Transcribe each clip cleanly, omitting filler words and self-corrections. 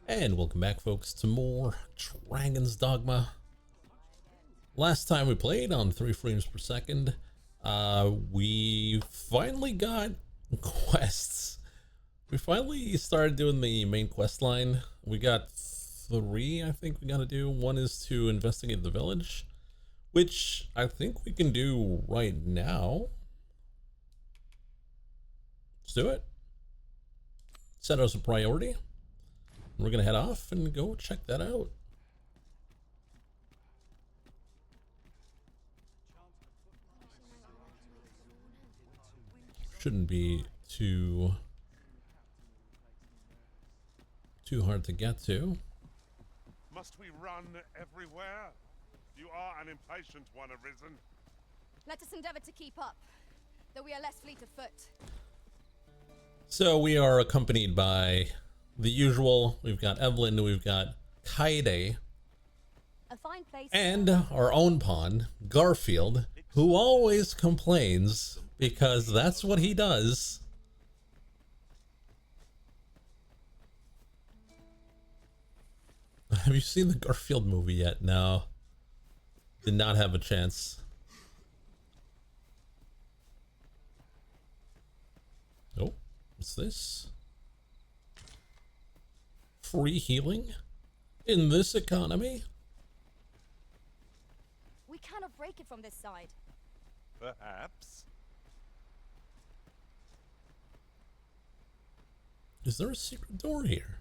And welcome back, folks, to more Dragon's Dogma. Last time we played on 3 frames per second, we finally got quests. We finally started doing the main quest line. We got 3, I think we gotta do. One is to investigate the village, which I think we can do right now. Let's do it. Set as a priority. We're gonna head off and go check that out. Shouldn't be too hard to get to. Must we run everywhere? You are an impatient one, Arisen. Let us endeavor to keep up, though we are less fleet of foot. So we are accompanied by the usual. We've got Evelyn, we've got Kaede, A fine place. and our own pawn, Garfield, who always complains because that's what he does. Have you seen the Garfield movie yet? No. Did not have a chance. Oh, what's this? Free healing? In this economy? We cannot break it from this side. Perhaps. Is there a secret door here?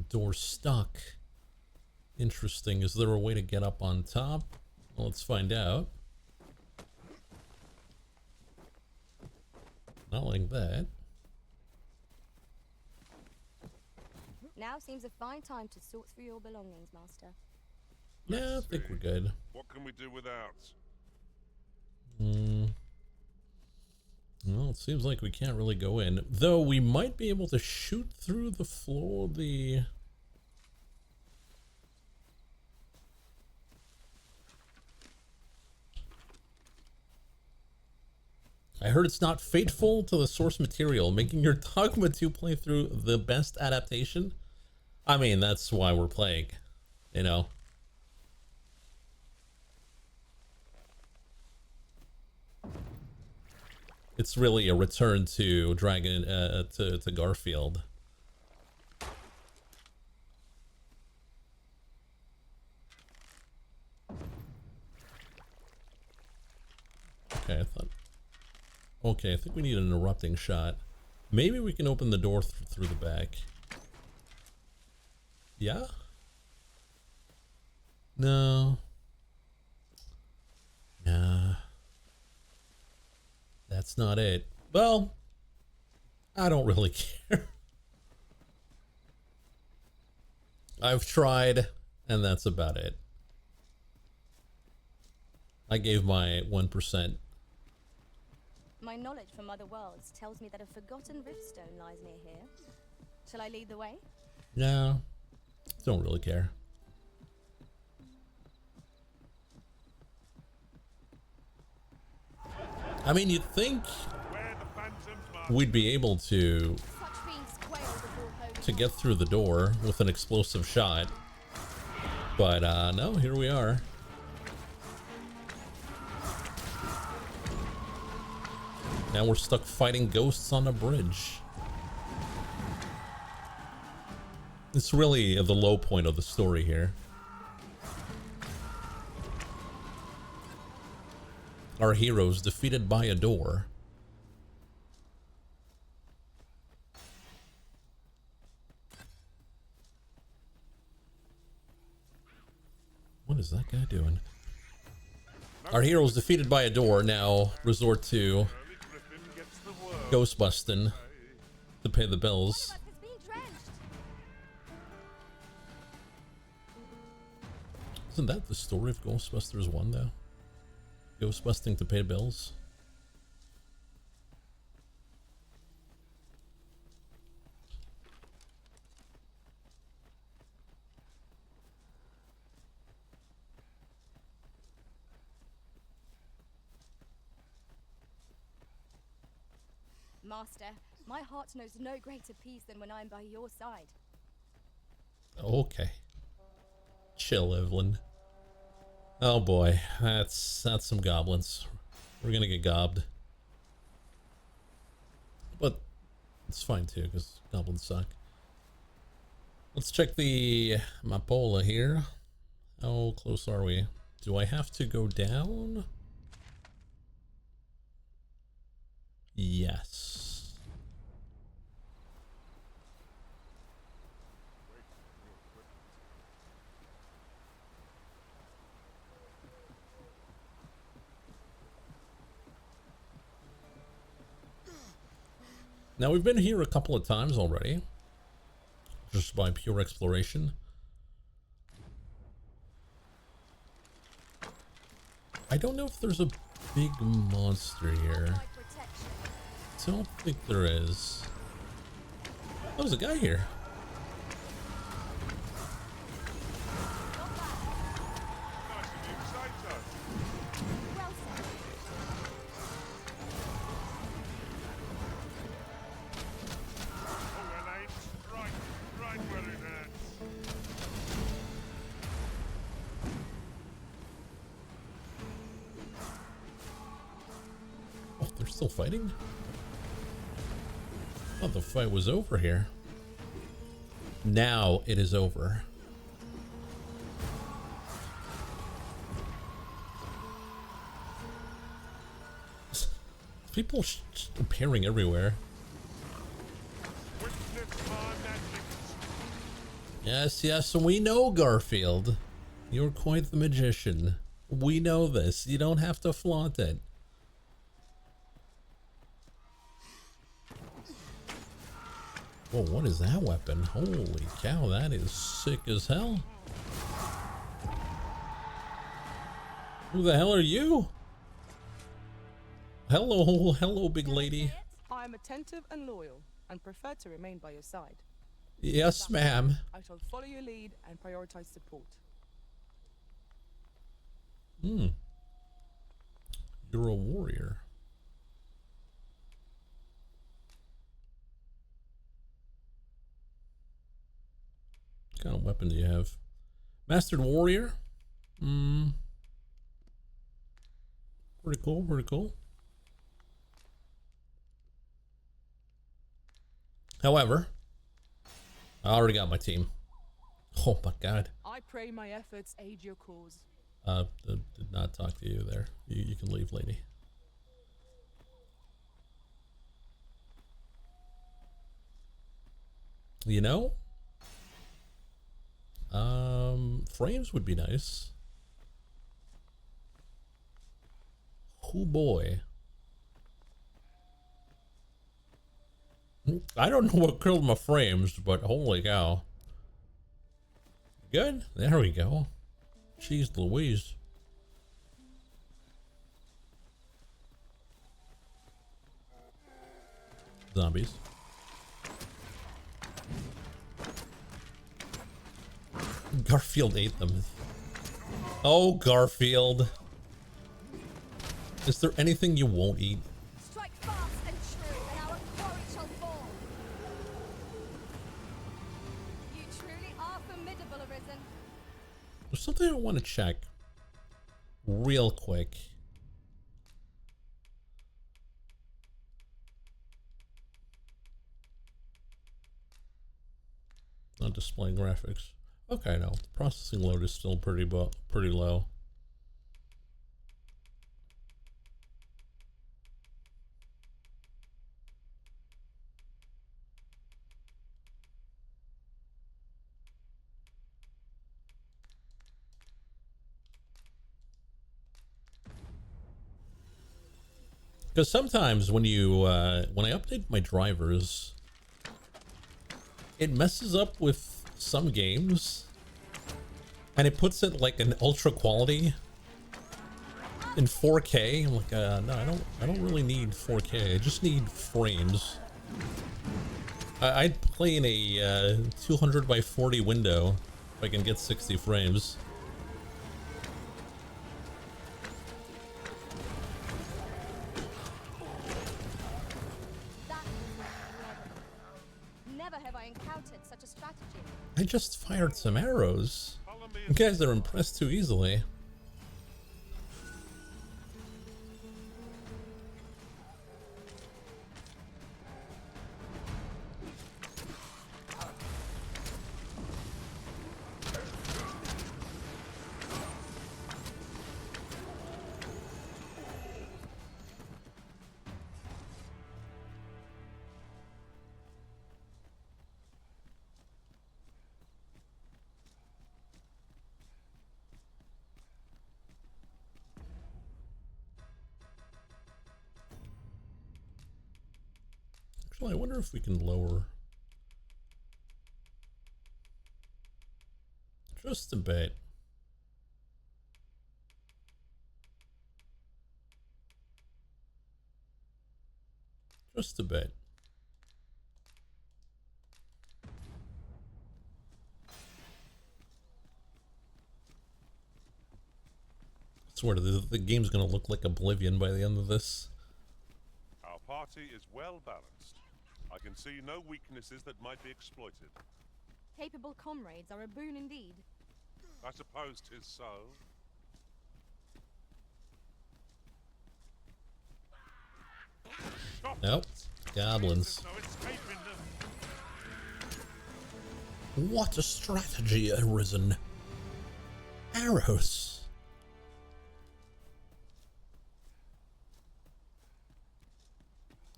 Door stuck. Interesting. Is there a way to get up on top? Well, let's find out. Not like that. Now seems a fine time to sort through your belongings, Master. Yeah, I think we're good. What can we do without? Well, it seems like we can't really go in. Though we might be able to shoot through the floor of the... I heard it's not faithful to the source material, making your Dogma 2 playthrough the best adaptation. I mean, that's why we're playing, you know. It's really a return to Dragon, to Garfield. Okay, I thought... Okay, I think we need an erupting shot. Maybe we can open the door through the back. Yeah? No. Nah. That's not it. Well, I don't really care. I've tried, and that's about it. I gave my 1%. My knowledge from other worlds tells me that a forgotten riftstone lies near here. Shall I lead the way? No, don't really care. I mean, you'd think we'd be able to get through the door with an explosive shot, but no, here we are. Now we're stuck fighting ghosts on a bridge. It's really the low point of the story here. Our heroes defeated by a door. What is that guy doing? Our heroes defeated by a door now resort to ghost busting to pay the bills. Isn't that the story of Ghostbusters 1 though? Ghost busting to pay bills? Master. My heart knows no greater peace than when I'm by your side. Okay. Chill, Evelyn. Oh boy, that's some goblins. We're gonna get gobbed. But it's fine too, because goblins suck. Let's check the Mapola here. How close are we? Do I have to go down? Yes. Now we've been here a couple of times already, just by pure exploration. I don't know if there's a big monster here. I don't think there is. Oh, there's a guy here. Nice of you to say so. Well said. Oh, well aimed. Right where it hurts. Oh, they're still fighting? Oh, the fight was over here. Now it is over. People appearing everywhere. Witness my magic. Yes, yes, we know, Garfield. You're quite the magician. We know this. You don't have to flaunt it. Whoa, what is that weapon? Holy cow, that is sick as hell. Who the hell are you? Hello, hello, big lady. I am attentive and loyal, and prefer to remain by your side. Yes, ma'am. I shall follow your lead and prioritize support. You're a warrior. What kind of weapon do you have? Mastered warrior? Pretty cool, pretty cool. However, I already got my team. Oh my god. I pray my efforts aid your cause. Did not talk to you there. You can leave, lady. You know? Frames would be nice. Oh boy. I don't know what killed my frames, but holy cow. Good. There we go. Jeez Louise. Zombies. Garfield ate them. Oh, Garfield. Is there anything you won't eat? Strike fast and true, and our quarry shall fall. You truly are formidable, Arisen. There's something I want to check real quick. Not displaying graphics. Okay, no. Processing load is still pretty low. Because sometimes when you when I update my drivers, it messes up with some games, and it puts it like an ultra quality in 4K. I'm like, no, I don't really need 4K. I just need frames. I'd play in a 200 by 40 window if I can get 60 frames. That I encountered such a strategy. I just fired some arrows. Follow me You guys are impressed too easily. Actually, I wonder if we can lower just a bit. Just a bit. I swear the game's gonna look like Oblivion by the end of this. Our party is well balanced. I can see no weaknesses that might be exploited. Capable comrades are a boon indeed. I suppose 'tis so. Stop Nope. it. Goblins. There's no escaping them. What a strategy arisen. Arrows.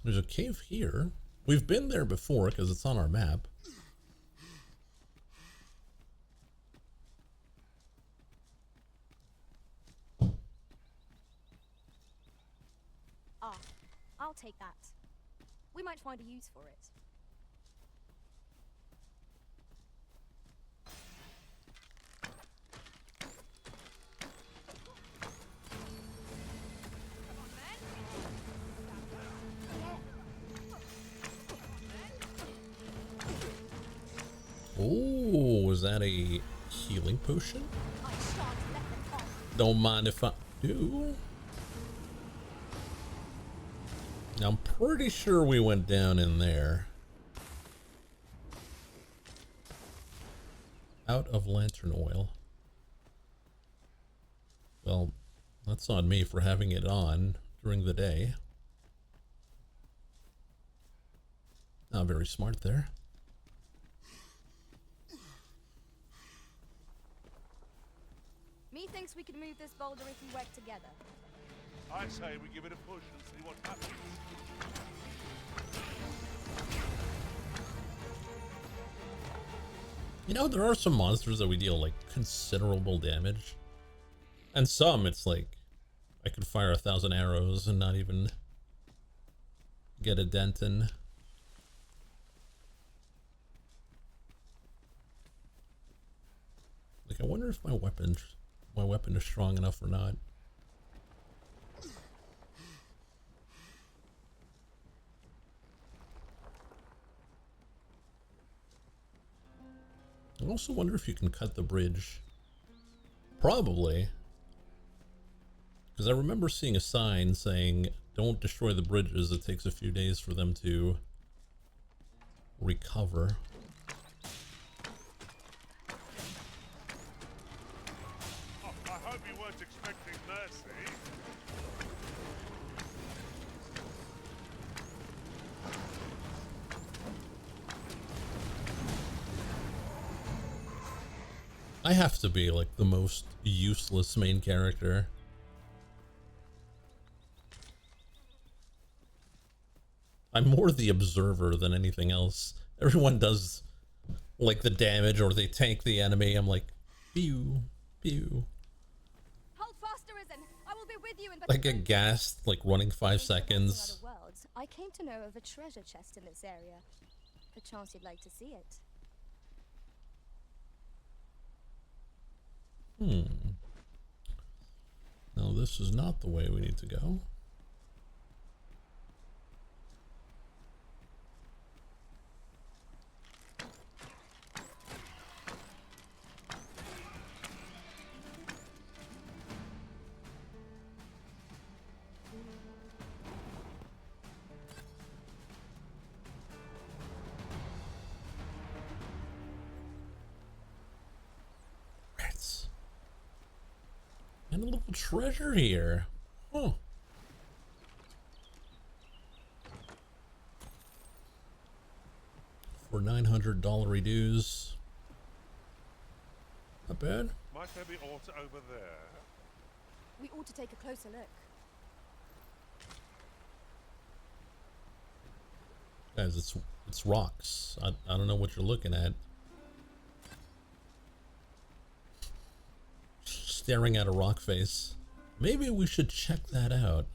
There's a cave here. We've been there before because it's on our map. Ah, I'll take that. We might find a use for it. Oh, is that a healing potion? I shan't let them off. Don't mind if I do. I'm pretty sure we went down in there. Out of lantern oil. Well, that's on me for having it on during the day. Not very smart there. Methinks we can move this boulder if we work together. I say we give it a push and see what happens. You know, there are some monsters that we deal like considerable damage. And some it's like I could fire 1,000 arrows and not even get a dent in. Like, I wonder if my weapon is strong enough or not. I also wonder if you can cut the bridge. Probably. Because I remember seeing a sign saying, don't destroy the bridges, it takes a few days for them to recover. Oh, I hope you weren't expecting mercy. I have to be like the most useless main character. I'm more the observer than anything else. Everyone does like the damage or they tank the enemy. I'm like, pew, pew. Hold fast, Arisen. I will be with you in I get gassed like running 5 seconds. Other worlds, I came to know of a treasure chest in this area. Perchance you'd like to see it. No, this is not the way we need to go. a little treasure here. Huh. For $900 dues. Not bad. Might there be aught over there? We ought to take a closer look. Guys, it's rocks. I don't know what you're looking at. Staring at a rock face. Maybe we should check that out.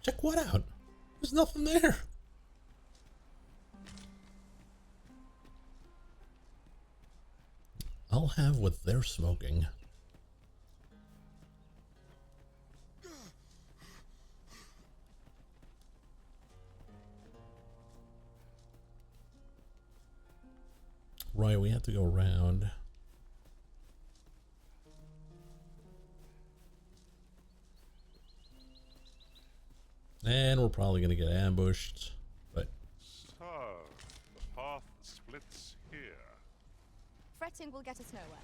Check what out? There's nothing there. I'll have what they're smoking. Right, we have to go around. And we're probably going to get ambushed. But So, the path splits here. Fretting will get us nowhere.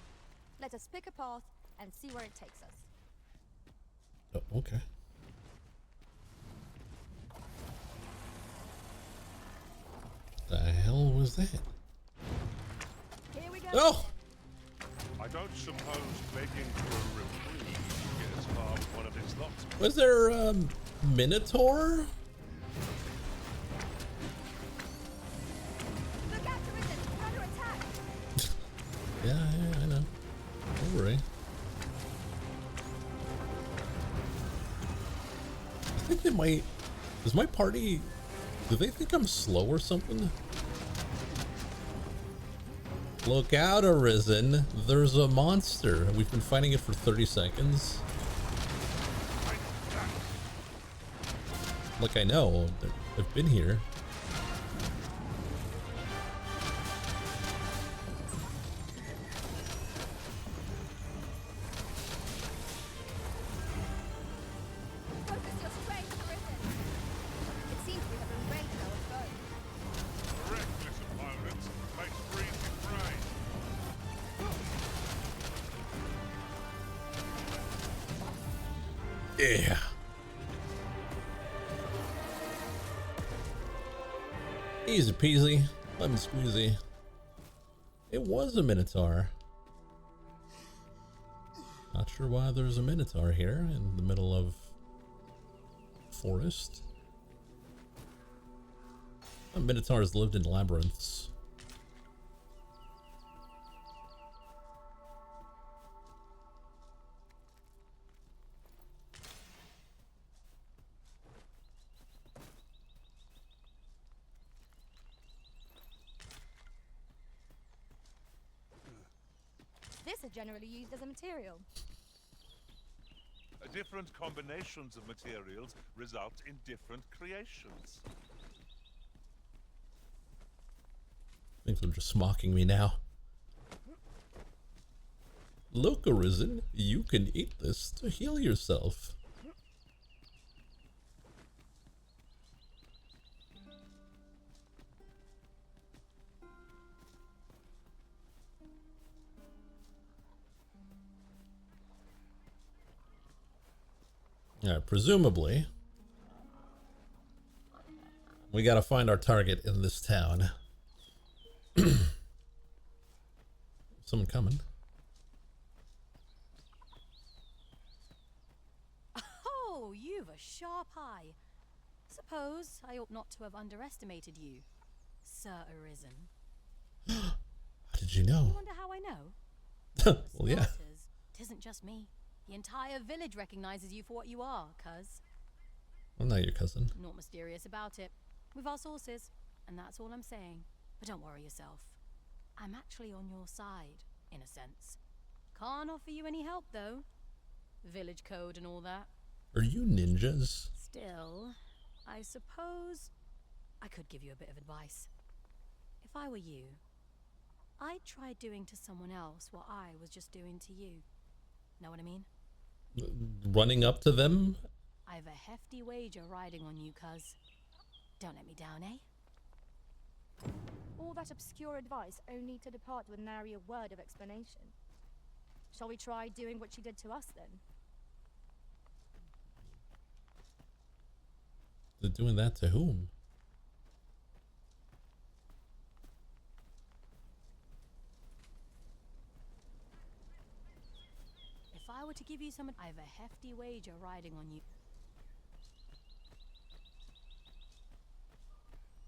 Let us pick a path and see where it takes us. oh, okay. The hell was that? Here we go. Oh! I don't suppose begging for a reprieve gets far with one of its lots. Was there a Minotaur? Look out, Risen! We're under attack! Yeah, I know. Don't worry. I think they might... Does my party... Do they think I'm slow or something? Look out, Arisen. There's a monster. We've been fighting it for 30 seconds. Like, I know. I've been here. Focus your strength, Risen! It seems we have embraced our foe. Reckless opponents makes freezing rain. Yeah. Easy peasy, lemon squeezy. It was a Minotaur. Not sure why there's a Minotaur here in the middle of forest. Minotaurs lived in labyrinths. This is generally used as a material. Different combinations of materials result in different creations. I think they're just mocking me now. Look, Arisen, you can eat this to heal yourself. Presumably, we gotta find our target in this town. Someone coming. Oh, you've a sharp eye. Suppose I ought not to have underestimated you, Sir Arisen. How did you You know? wonder how I know? Well, yeah. Starters, 'tisn't just me. The entire village recognizes you for what you are, cuz. I'm not your cousin. Not mysterious about it. We've our sources, and that's all I'm saying. But don't worry yourself. I'm actually on your side, in a sense. Can't offer you any help, though. Village code and all that. Are you ninjas? Still, I suppose I could give you a bit of advice. If I were you, I'd try doing to someone else what I was just doing to you. Know what I mean? Running up to them? I've a hefty wager riding on you, cuz. Don't let me down, eh? All that obscure advice only to depart with nary a word of explanation. Shall we try doing what she did to us then? They're doing that to whom? If I were to give you some, I have a hefty wager riding on you.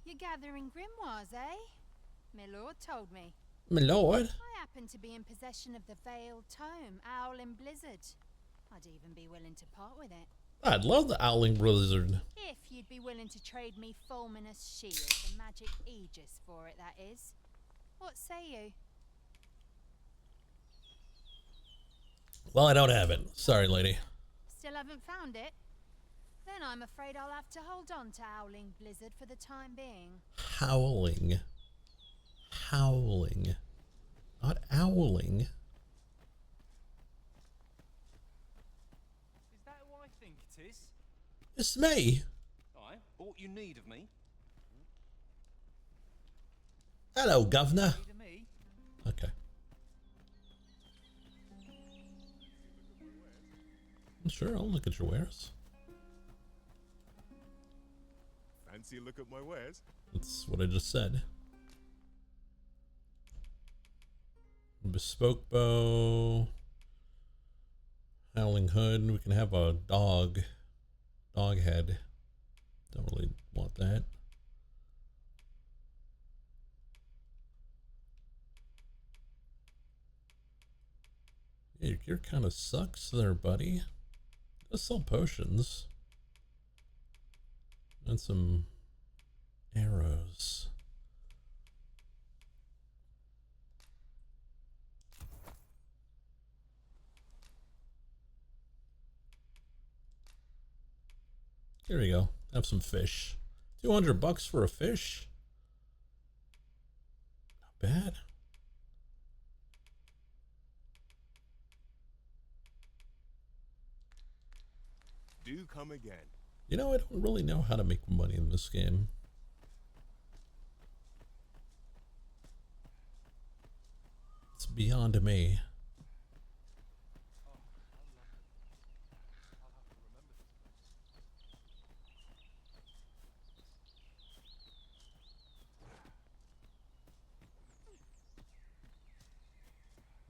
You're gathering grimoires, eh? My lord told me. My lord. I happen to be in possession of the Veiled Tome, Owl in Blizzard. I'd even be willing to part with it. I'd love the Owling Blizzard. If you'd be willing to trade me Fulminous Shield, the magic Aegis for it, that is. What say you? Well, I don't have it. Sorry, lady. Still haven't found it? Then I'm afraid I'll have to hold on to Owling Blizzard for the time being. Howling. Howling. Not owling. Is that who I think it is? It's me. Aye, aught you need of me? Hello, governor. Need of me? Okay. Sure, I'll look at your wares. Fancy a look at my wares? That's what I just said. Bespoke bow. Howling hood. We can have a dog head. Don't really want that. Yeah, your gear kind of sucks there, buddy. Let's sell potions. And some arrows. Here we go. Have some fish. $200 for a fish. Not bad. Do come again. You know, I don't really know how to make money in this game. It's beyond me.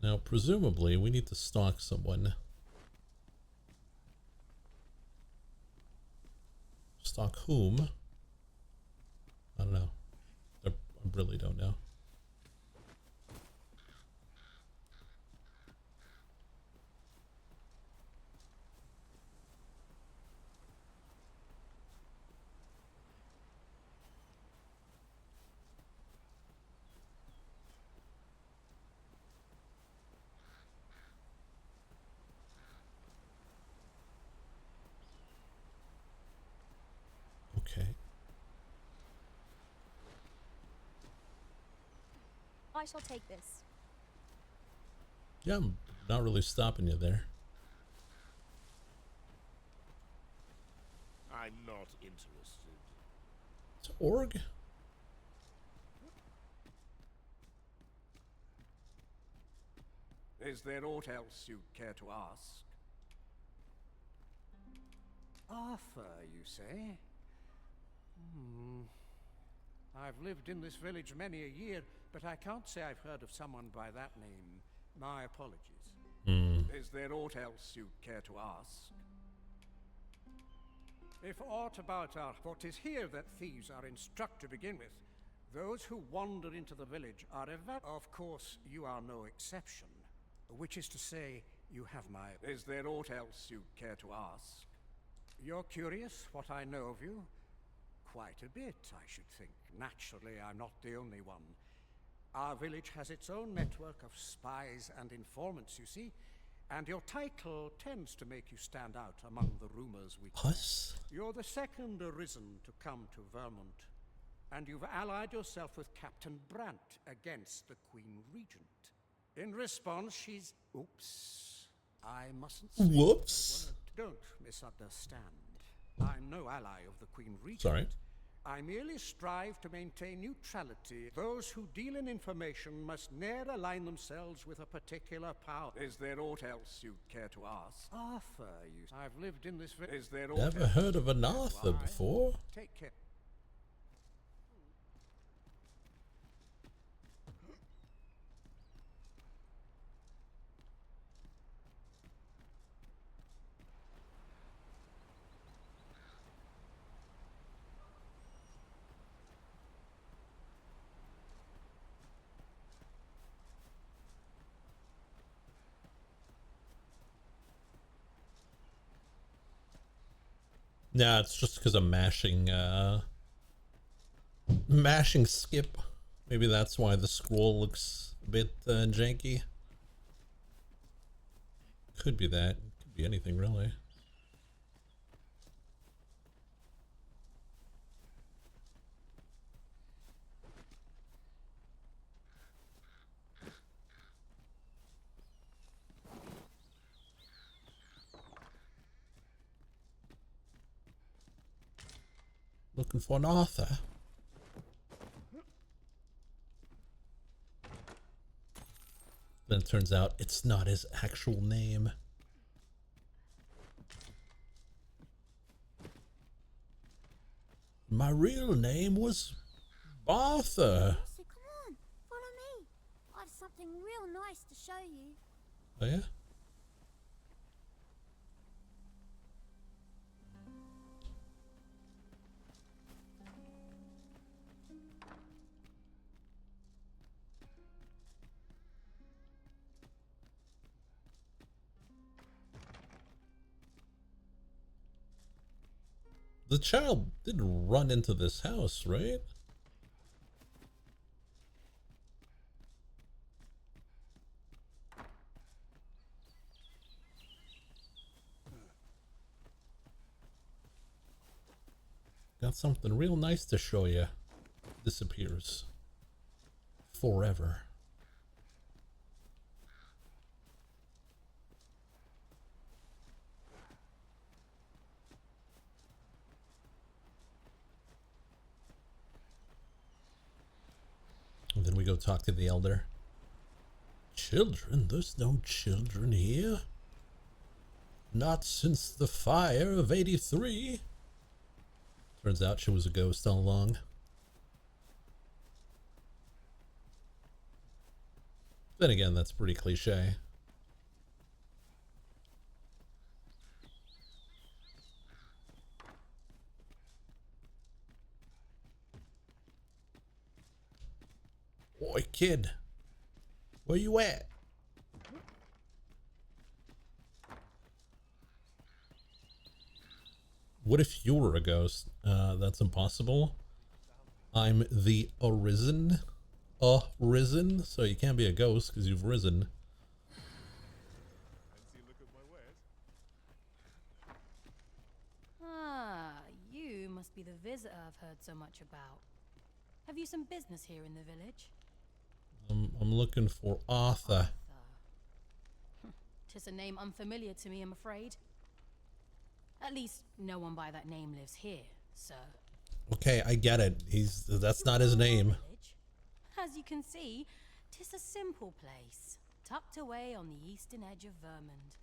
Now, presumably, we need to stalk someone. Stalk whom? I don't know. I really don't know. Okay. I shall take this. Yeah, I'm not really stopping you there. I'm not interested. It's org. Is there aught else you care to ask? Arthur, you say? I've lived in this village many a year, but I can't say I've heard of someone by that name. My apologies. Is there aught else you care to ask? If aught about our what is here that thieves are instruct to begin with, those who wander into the village are of course you are no exception. Which is to say, you have my... Is there aught else you care to ask? You're curious what I know of you? Quite a bit, I should think. Naturally, I'm not the only one. Our village has its own network of spies and informants, you see, and your title tends to make you stand out among the rumors we collect. Us? You're the second arisen to come to Vermont, and you've allied yourself with Captain Brant against the Queen Regent. In response, she's... Oops. I mustn't say Whoops. a word. Don't misunderstand. I'm no ally of the Queen Regent. Sorry. I merely strive to maintain neutrality. Those who deal in information must ne'er align themselves with a particular power. Is there aught else you'd care to ask? Arthur, I've lived in this village. Is there aught Never else heard of you'd an care to Arthur ask? before. Take care. Nah, it's just because I'm mashing skip. Maybe that's why the scroll looks a bit janky. Could be that. Could be anything really. Looking for an Arthur. Then it turns out it's not his actual name. My real name was Arthur. So come on, follow me. I have something real nice to show you. Oh yeah? The child did run into this house, right? Got something real nice to show you. Disappears. Forever. And then we go talk to the elder. Children? There's no children here. Not since the fire of 83. Turns out she was a ghost all along. Then again, that's pretty cliche. Oi, kid. Where you at? What if you were a ghost? That's impossible. I'm the arisen. Arisen, so you can't be a ghost because you've risen. Ah, you must be the visitor I've heard so much about. Have you some business here in the village? I'm looking for Arthur. Tis a name unfamiliar to me, I'm afraid. At least no one by that name lives here, sir. Okay, I get it. That's not his name. Village? As you can see, tis a simple place, tucked away on the eastern edge of Vermund.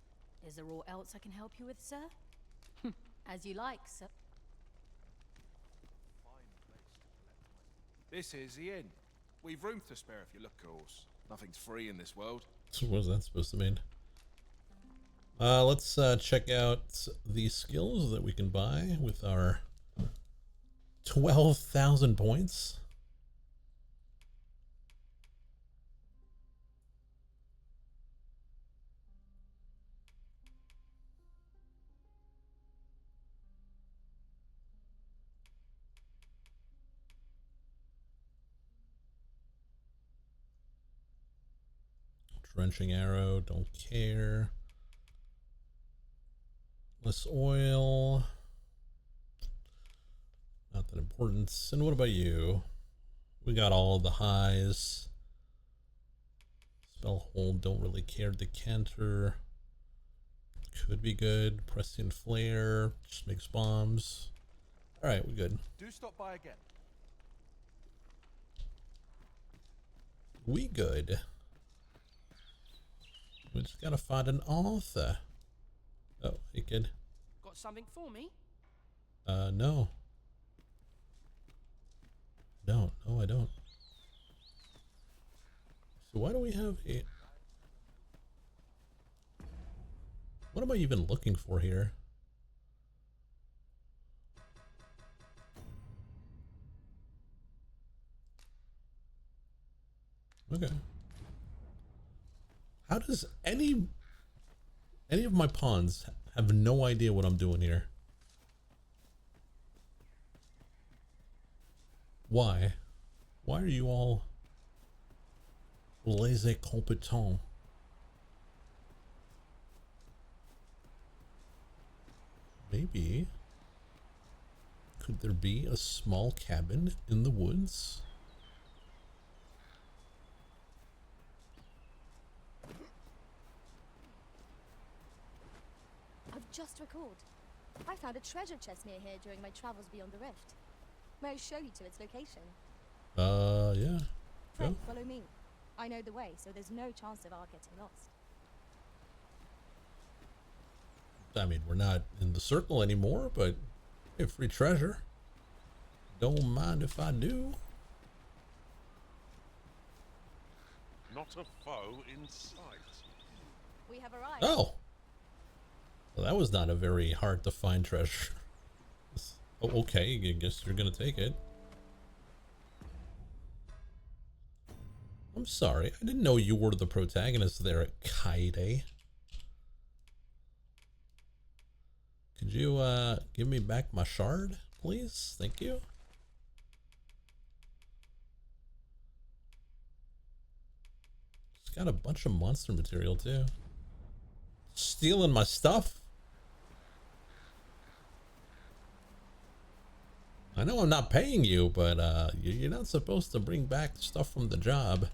Is there aught else I can help you with, sir? As you like, sir. This is the inn. We've room to spare if you look, of course. Nothing's free in this world. So what was that supposed to mean? Let's check out the skills that we can buy with our 12,000 points. Drenching arrow, don't care. Less oil. Not that important. And what about you? We got all the highs. Spell hold, don't really care. Decanter. Could be good. Prescient flare, just makes bombs. All right, we're good. Do stop by again. We good. We just gotta find an author. Oh, hey kid. Got something for me? No. Don't. No, I don't. So why do we have a... What am I even looking for here? Okay. How does any of my pawns have no idea what I'm doing here? Why? Why are you all laissez compétent? Maybe. Could there be a small cabin in the woods? I've just recalled. I found a treasure chest near here during my travels beyond the rift. May I show you to its location? Yeah. Pray, Go. follow me. I know the way, so there's no chance of our getting lost. I mean, we're not in the circle anymore, but hey, free treasure. Don't mind if I do. Not a foe in sight. We have arrived. Oh. Well, that was not a very hard to find treasure. Oh, okay, I guess you're gonna take it. I'm sorry, I didn't know you were the protagonist there at Kaide. Could you give me back my shard, please? Thank you. It's got a bunch of monster material too. Stealing my stuff. I know I'm not paying you, but you're not supposed to bring back stuff from the job.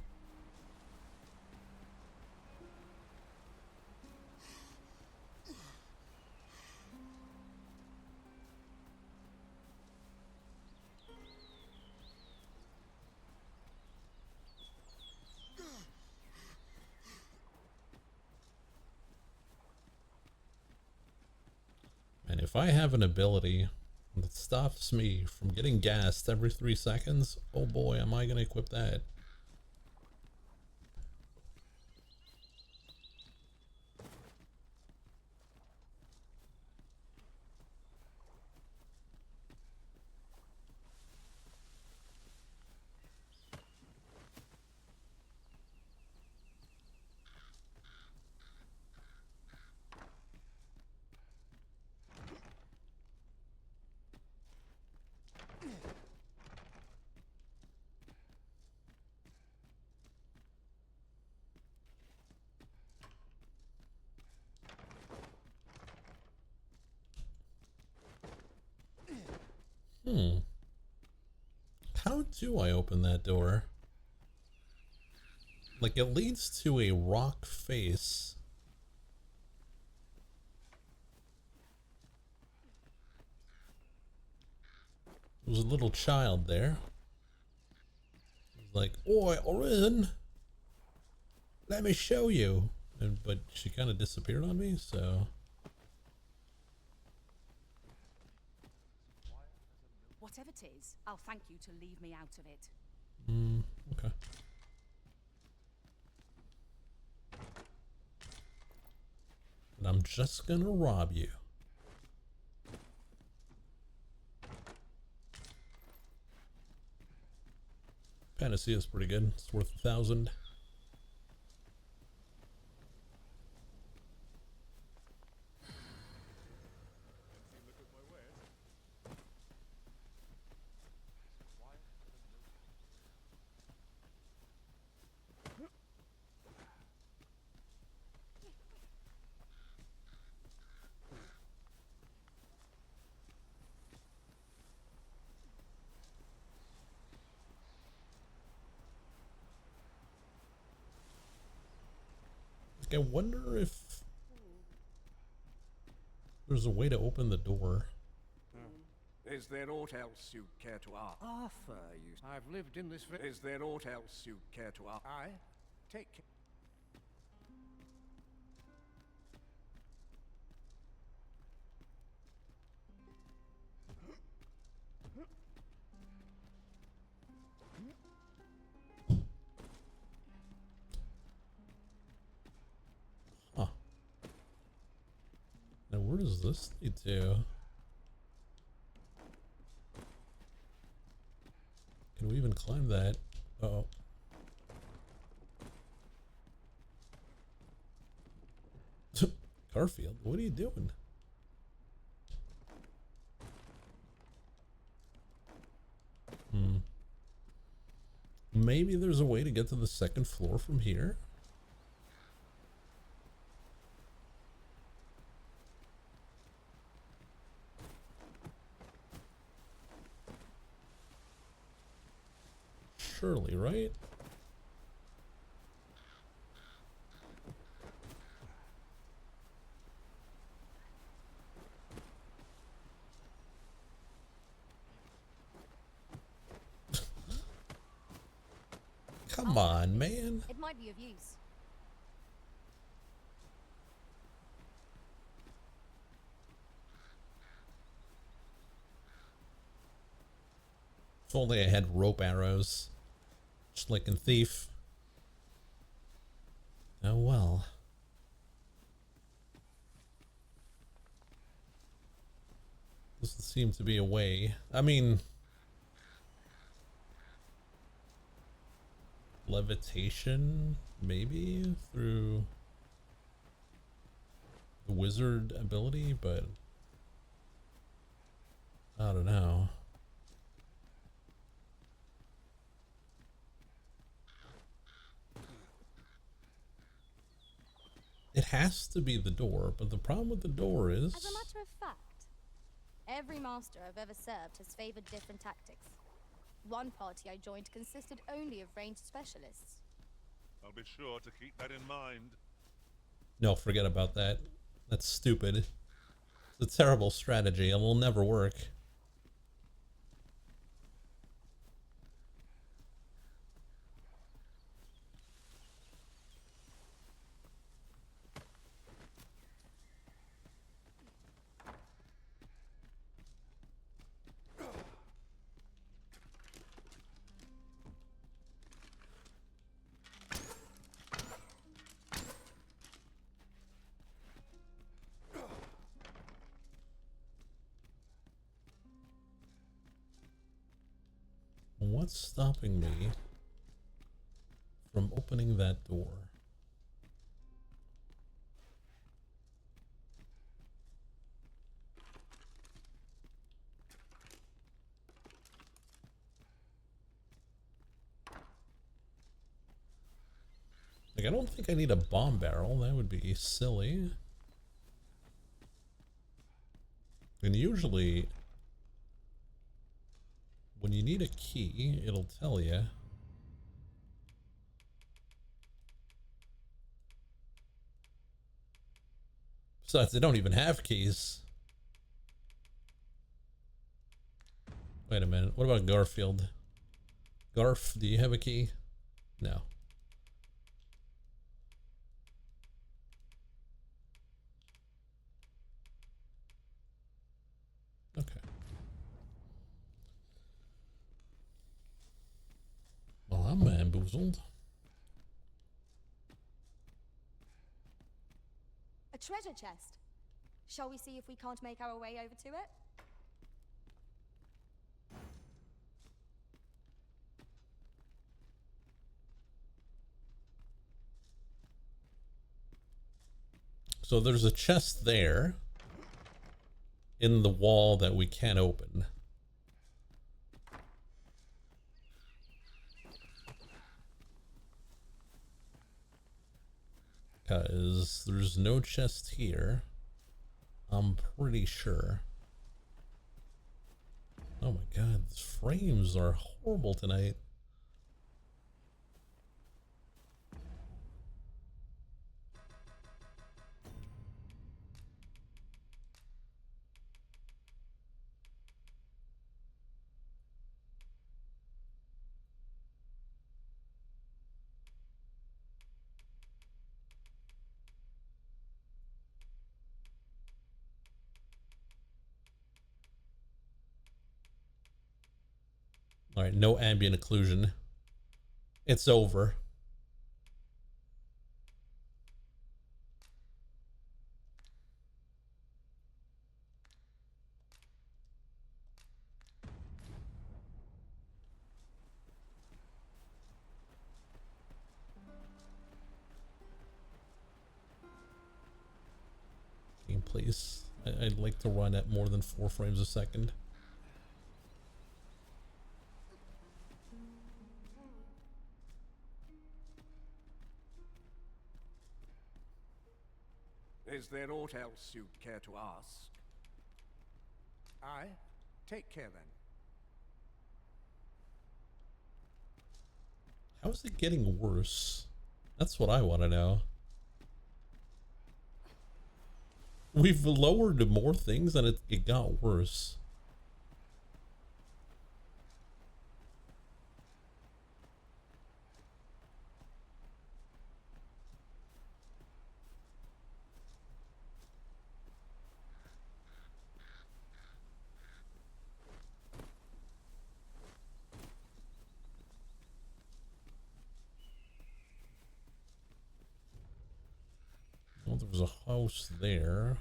And if I have an ability that stops me from getting gassed every 3 seconds, oh boy, am I gonna equip that. How do I open that door? Like, it leads to a rock face. There's a little child there. He's like, "Oi, Orin, let me show you." But she kind of disappeared on me, so... Whatever it is, I'll thank you to leave me out of it. Okay. And I'm just gonna rob you. Panacea is pretty good. It's worth 1,000. I wonder if there's a way to open the door. Is there aught else you'd care to ask? Arthur, you... I've lived in this... Is there aught else you'd care to ask? I take... Huh. Now where does this lead to? Can we even climb that? Uh-oh. Garfield, what are you doing? Maybe there's a way to get to the second floor from here? Surely, right? Come on, man. It might be of use. If only I had rope arrows. Just like in Thief. Oh well. Doesn't seem to be a way. I mean... levitation, maybe? Through the wizard ability, but... I don't know. It has to be the door, but the problem with the door is... As a matter of fact, every master I've ever served has favored different tactics. One party I joined consisted only of ranged specialists. I'll be sure to keep that in mind. No, forget about that. That's stupid. It's a terrible strategy and will never work. What's stopping me from opening that door? Like, I don't think I need a bomb barrel. That would be silly. And usually, when you need a key, it'll tell you. Besides, they don't even have keys. Wait a minute. What about Garfield? Garf, do you have a key? No. Okay. Well, I'm bamboozled. A treasure chest. Shall we see if we can't make our way over to it? So there's a chest there in the wall that we can't open. Because there's no chest here. I'm pretty sure. Oh my god, these frames are horrible tonight. All right, no ambient occlusion. It's over. Game, please. I'd like to run at more than 4 frames a second. Is there aught else you'd care to ask? Aye. Take care then. How is it getting worse? That's what I want to know. We've lowered more things and it got worse. Well, there was a house there.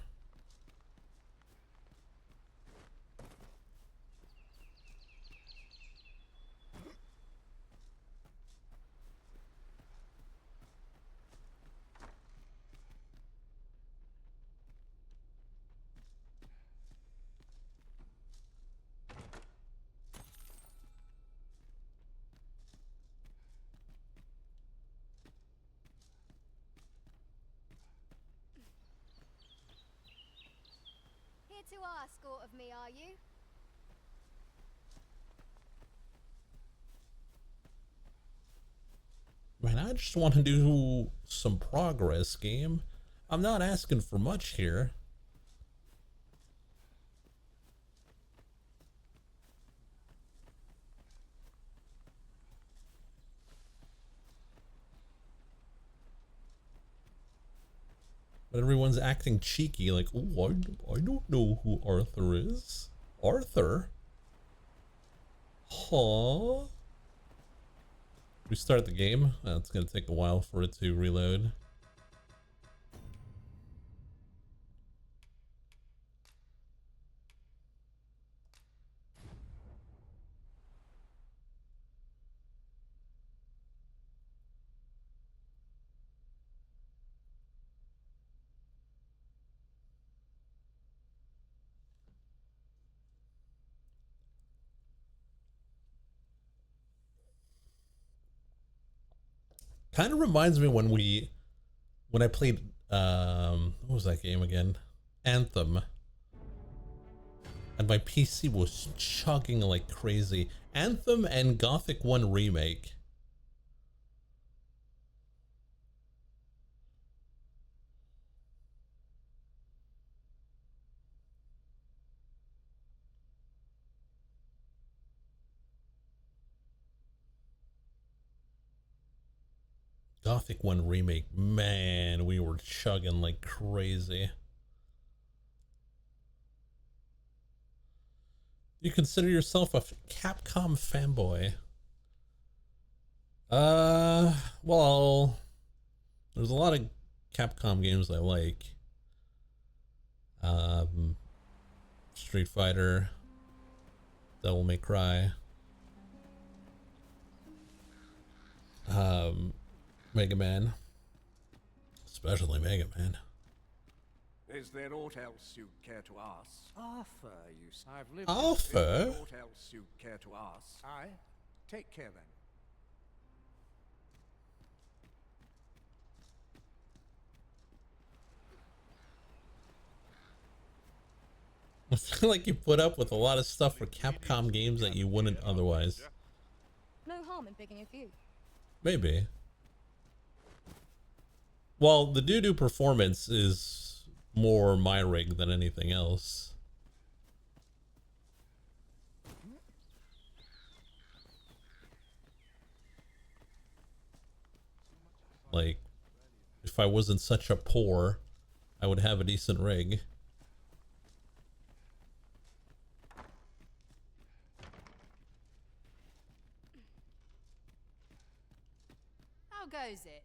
Here to ask aught of me, are you? Man, I just want to do some progress, game. I'm not asking for much here. But everyone's acting cheeky, like, oh, I don't know who Arthur is. Arthur? Huh? We start the game. It's gonna take a while for it to reload. Kind of reminds me when I played what was that game again? Anthem. And my PC was chugging like crazy. Anthem and Gothic 1 Remake. Gothic 1 Remake, man, we were chugging like crazy. You consider yourself a Capcom fanboy? Well, there's a lot of Capcom games I like. Street Fighter, Devil May Cry, Mega Man, especially Mega Man. Is there aught else you'd care to ask? Arthur, you say. I've lived. Arthur? Is there aught else you'd care to ask? Aye. Take care then. I feel like you put up with a lot of stuff for Capcom games that you wouldn't otherwise. No harm in picking a few. Maybe. Well, the doo-doo performance is more my rig than anything else. Like, if I wasn't such a poor, I would have a decent rig. How goes it?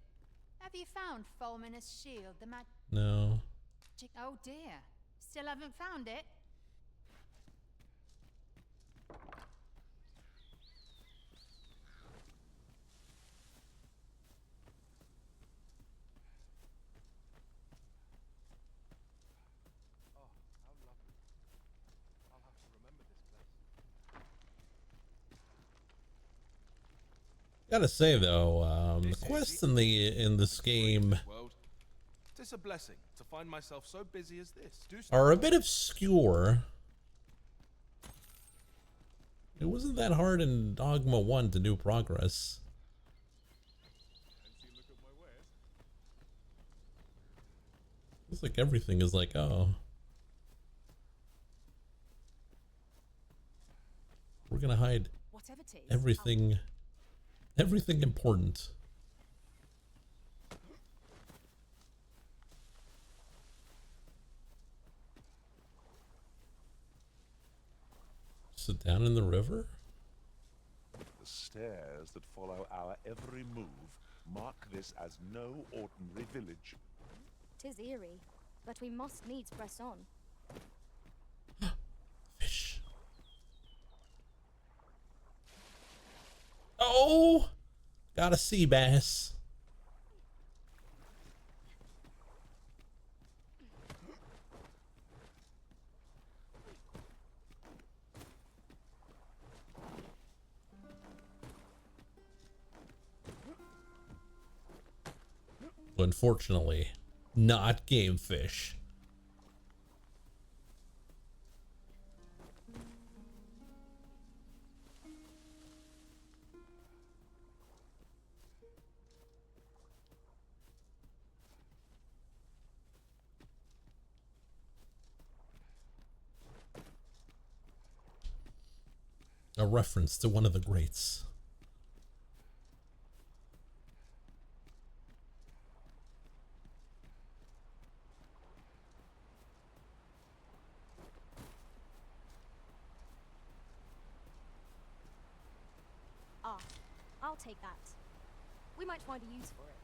Have you found Fulminous Shield, the magic? No. Oh dear. Still haven't found it? Oh, how lovely. I'll have to remember this place. Gotta say though, the quests in this game World. Tis a blessing to find myself so busy as this. are a bit obscure. It wasn't that hard in Dogma 1 to do progress. It's like everything is like, oh, we're gonna hide Whatever it is, everything important. Sit down in the river? The stairs that follow our every move mark this as no ordinary village. 'Tis eerie, but we must needs press on. Fish. Oh! Got a sea bass. Unfortunately, not game fish. A reference to one of the greats. Ah, I'll take that. We might find a use for it.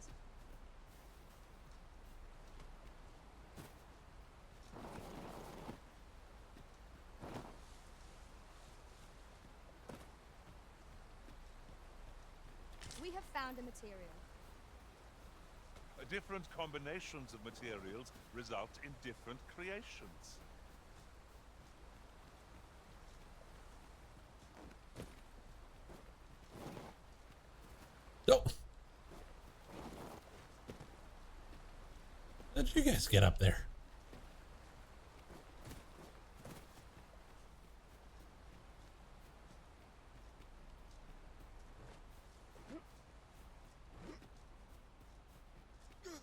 We have found a material. Different combinations of materials result in different creations. Oh. How did you guys get up there?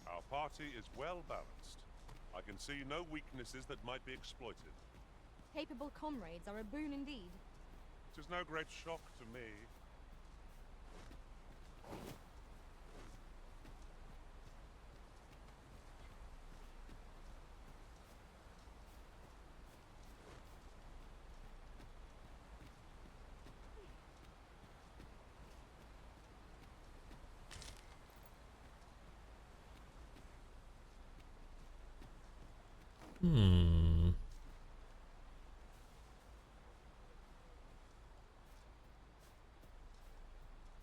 Our party is well balanced. I can see no weaknesses that might be exploited. Capable comrades are a boon indeed. 'Tis no great shock to me.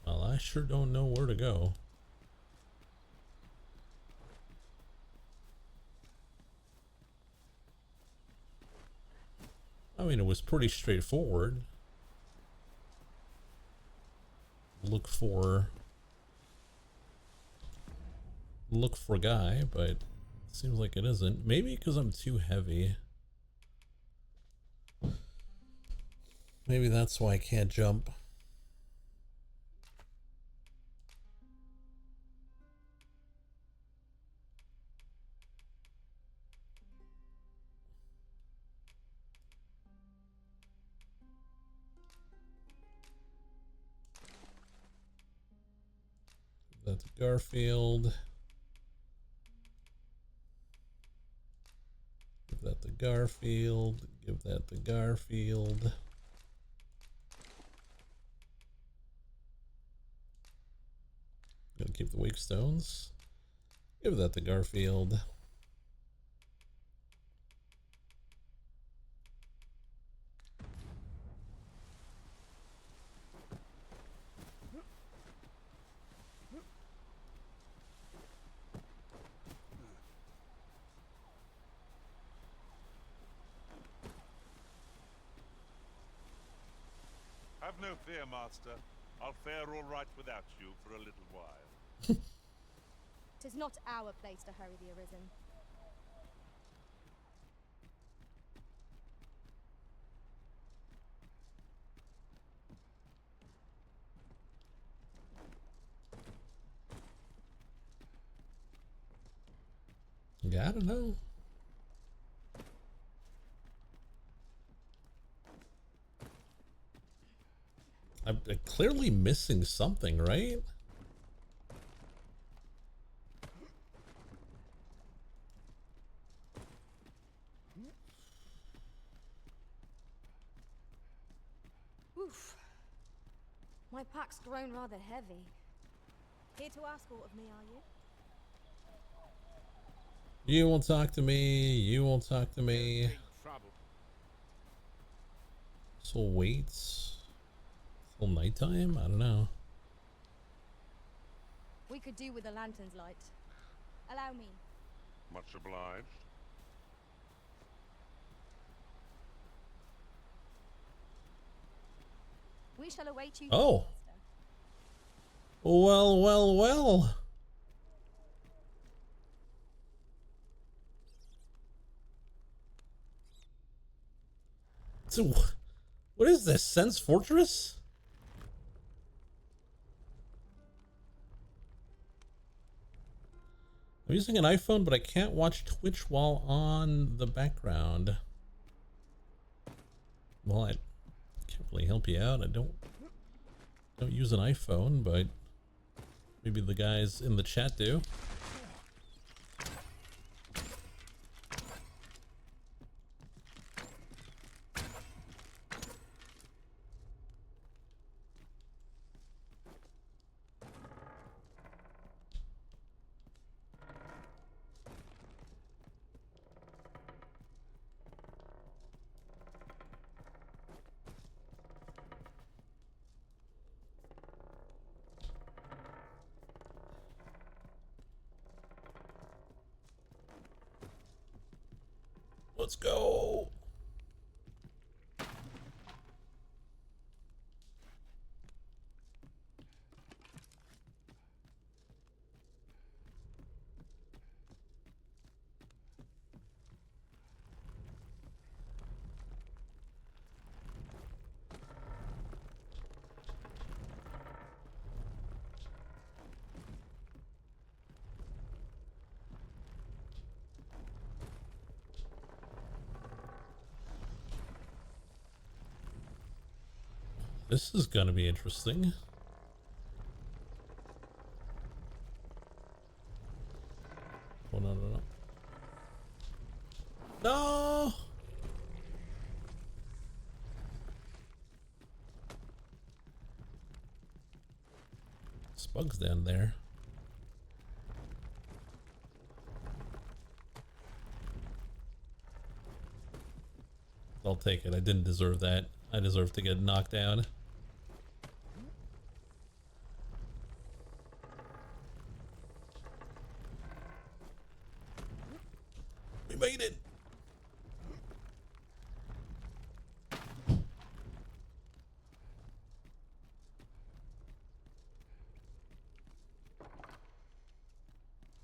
Well, I sure don't know where to go. I mean, it was pretty straightforward. Look for guy, but it seems like it isn't. Maybe because I'm too heavy. Maybe that's why I can't jump. Give that to Garfield. Give that to Garfield. Give that to Garfield. Gonna keep the wake stones. Give that to Garfield. Have no fear, Master. I'll fare all right without you for a little while. 'Tis not our place to hurry the Arisen. Yeah, I don't know. I'm clearly missing something, right? Oof. My pack's grown rather heavy. Here to ask aught of me, are you? You won't talk to me. You won't talk to me. Trouble. So wait till nighttime? I don't know. We could do with a lantern's light. Allow me. Much obliged. We shall await you. Oh. Master. Well, well, well. So, what is this? Sense Fortress? I'm using an iPhone, but I can't watch Twitch while on the background. Well, I can't really help you out. I don't use an iPhone, but maybe the guys in the chat do. Let's go. This is gonna be interesting. Oh, no, no, no. No! Spug's down there. I'll take it. I didn't deserve that. I deserve to get knocked down. We made it!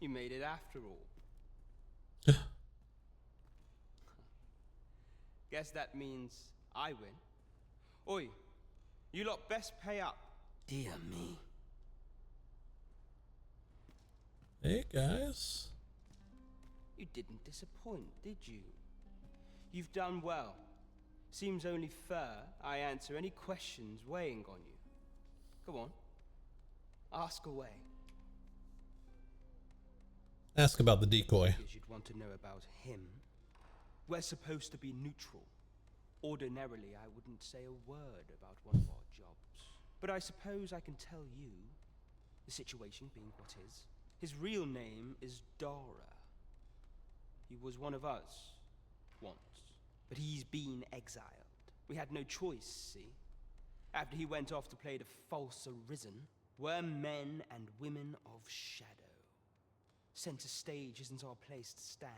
You made it after all. Guess that means I win. Oi, you lot best pay up. Dear me. Hey, guys. You didn't disappoint, did you? You've done well. Seems only fair I answer any questions weighing on you. Go on. Ask away. Ask about the decoy. Because you'd want to know about him. We're supposed to be neutral. Ordinarily, I wouldn't say a word about one of our jobs. But I suppose I can tell you The situation being what is. His real name is Dara. He was one of us, once. But he's been exiled. We had no choice, see? After he went off to play the false arisen, we're men and women of shadow. Center stage isn't our place to stand.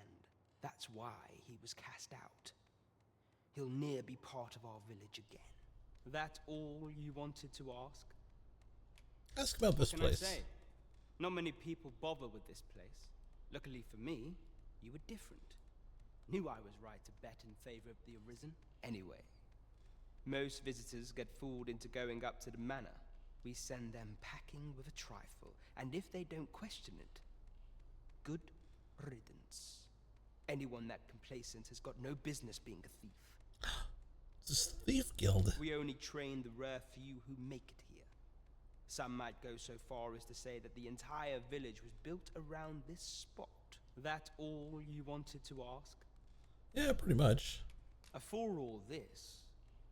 That's why he was cast out. He'll ne'er be part of our village again. That all you wanted to ask? Ask about this What place. can I say? Not many people bother with this place. Luckily for me, you were different. Knew I was right to bet in favor of the Arisen. Anyway, most visitors get fooled into going up to the manor. We send them packing with a trifle, and if they don't question it, good riddance. Anyone that complacent has got no business being a thief. It's a thief guild. We only train the rare few who make it here. Some might go so far as to say that the entire village was built around this spot. That all you wanted to ask? Yeah, pretty much. For all this,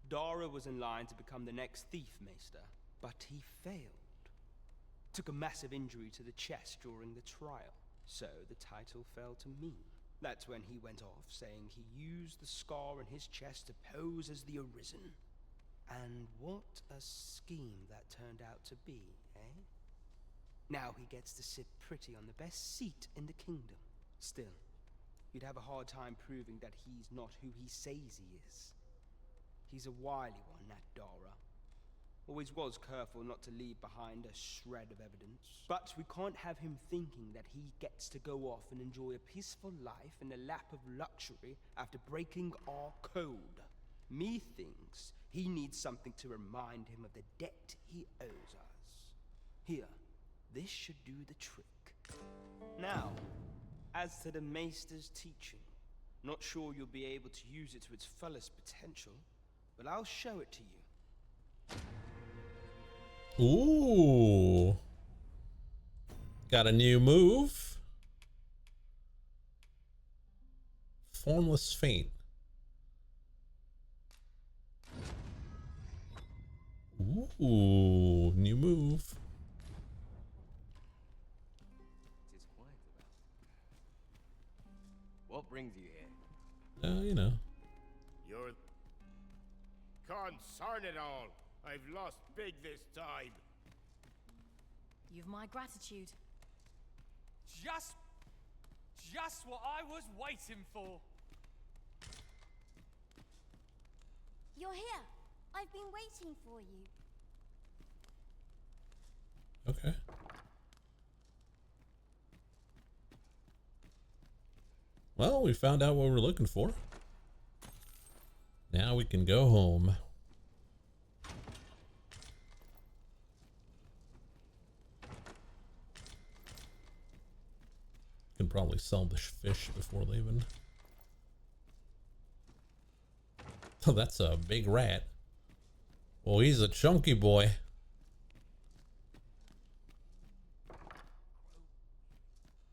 Dara was in line to become the next thief maester, but he failed. Took a massive injury to the chest during the trial, so the title fell to me. That's when he went off, saying he used the scar in his chest to pose as the Arisen. And what a scheme that turned out to be, eh? Now he gets to sit pretty on the best seat in the kingdom. Still, you'd have a hard time proving that he's not who he says he is. He's a wily one, that Dara. Always was careful not to leave behind a shred of evidence. But we can't have him thinking that he gets to go off and enjoy a peaceful life in a lap of luxury after breaking our code. Methinks he needs something to remind him of the debt he owes us. Here, this should do the trick. Now, as to the Maester's teaching, not sure you'll be able to use it to its fullest potential, but I'll show it to you. Ooh. Got a new move. Formless Feint. Ooh, new move. It is quiet about. What brings you here? You know. You're... Concern it all! I've lost big this time. You've my gratitude. Just what I was waiting for. You're here. I've been waiting for you. Okay. Well, we found out what we're looking for. Now we can go home. Can probably sell the fish before leaving. Oh, that's a big rat. Well, he's a chunky boy.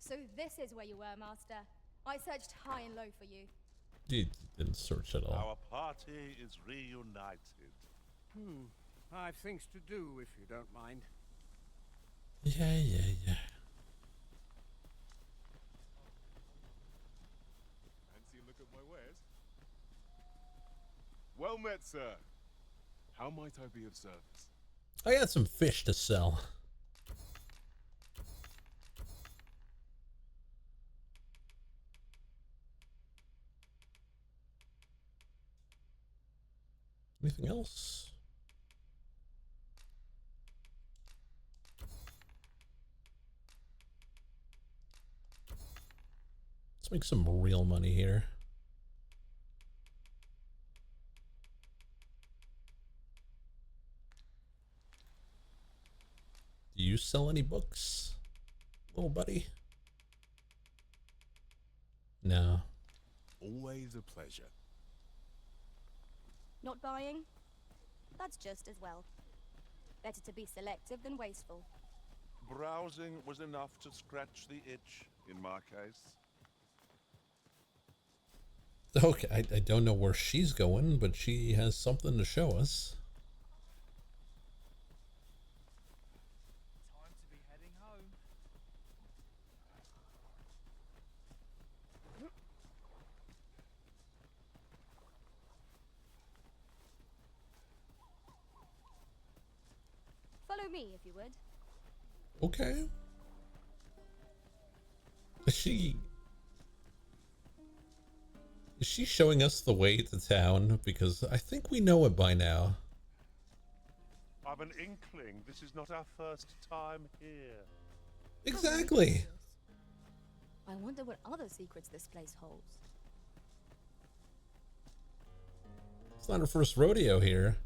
So this is where you were, Master. I searched high and low for you. You didn't search at all. Our party is reunited. I've things to do, if you don't mind. Yeah. Fancy a look at my wares? Well met, sir. How might I be of service? I got some fish to sell. Anything else? Let's make some real money here. Do you sell any books, little buddy? No. Always a pleasure. Not buying? That's just as well. Better to be selective than wasteful. Browsing was enough to scratch the itch, in my case. Okay, I don't know where she's going, but she has something to show us. Time to be heading Follow me, if you would. Okay. Is she showing us the way to town? Because I think we know it by now. I've an inkling this is not our first time here. Exactly. I wonder what other secrets this place holds. It's not her first rodeo here.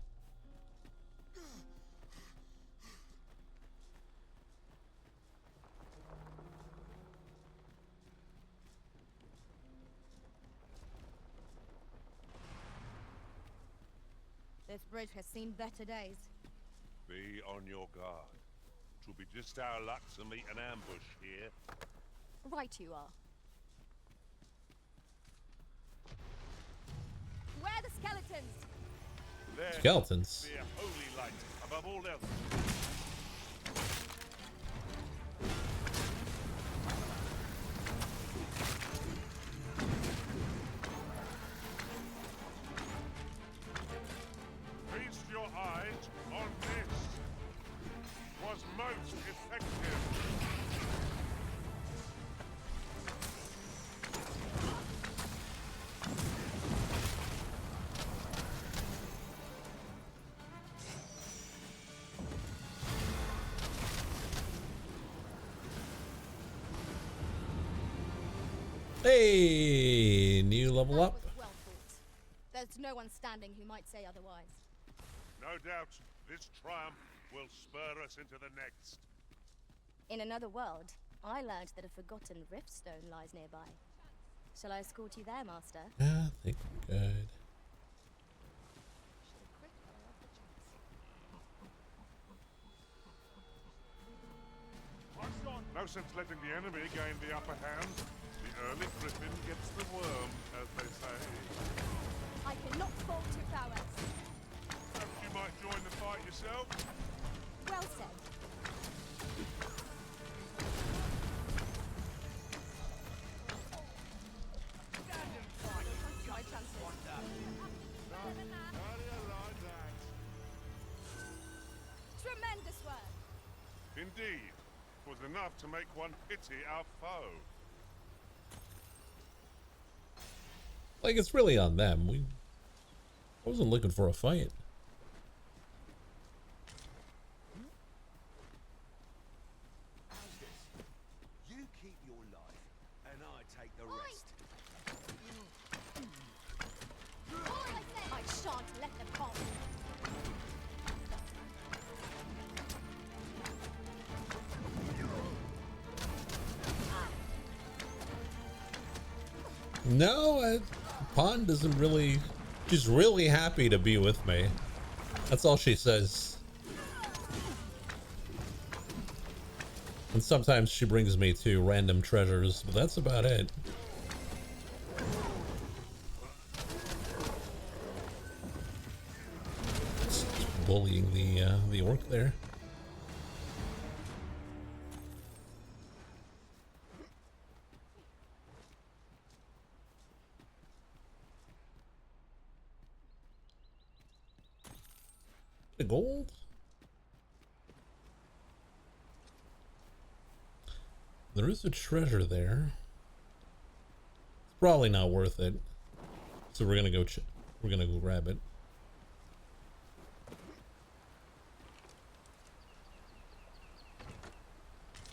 This bridge has seen better days. Be on your guard. 'Twill be just our luck to meet an ambush here. Right you are. Where are the skeletons? There Skeletons. be a holy light above all else. Feast your eyes on this. Was most effective. Hey, new level up. Well thought. There's no one standing who might say otherwise. No doubt this triumph will spur us into the next. In another world, I learned that a forgotten riftstone lies nearby. Shall I escort you there, Master? Yeah, I think we're good. No sense letting the enemy gain the upper hand. The early griffin gets the worm, as they say. I cannot fault your prowess. Perhaps you might join the fight yourself? Well said. My chances. Tremendous work. Indeed. Was enough to make one pity our foe. Like, it's really on them. I wasn't looking for a fight. You keep your life, and I take the rest. I shan't let them come. No, Pond isn't really... She's really happy to be with me. That's all she says. And sometimes she brings me to random treasures, but that's about it. Just bullying the orc there. The gold? There is a treasure there. It's probably not worth it. So we're gonna go grab it.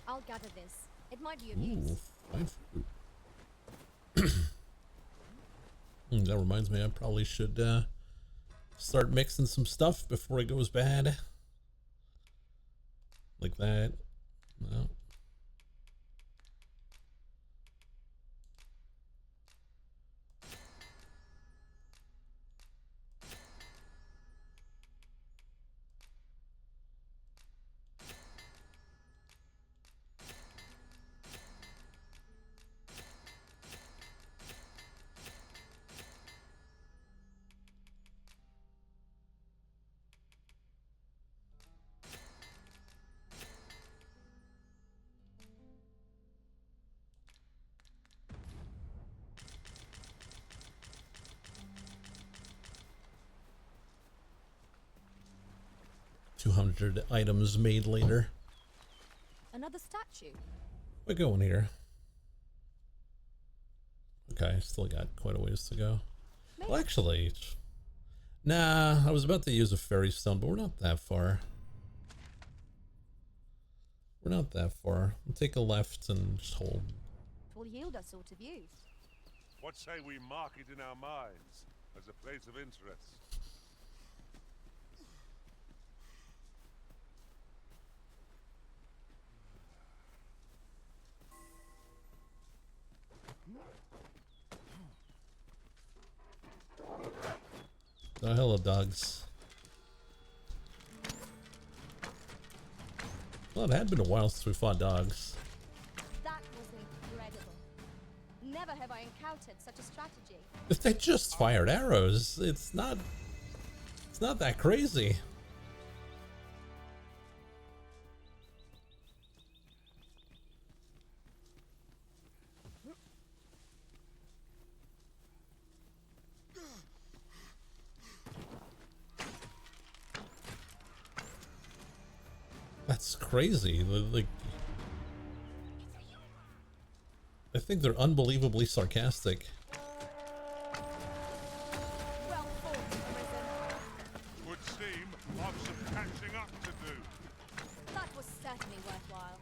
I'll gather this. It might be of use. Ooh, fine fruit. That reminds me, I probably should start mixing some stuff before it goes bad. Like that. No. 200 items made later. Another statue. We're going here. Okay, still got quite a ways to go. Well, actually, nah, I was about to use a fairy stone, but we're not that far. We're not that far. We'll take a left and just hold. It will yield us sort of use. What say we mark it in our minds as a place of interest? Oh, hello, dogs. Well, it had been a while since we fought dogs. That was incredible. Never have I encountered such a strategy. If they just fired arrows, it's not that crazy. That's crazy. Like, I think they're unbelievably sarcastic. Would seem I've some catching up to do. That was certainly worthwhile.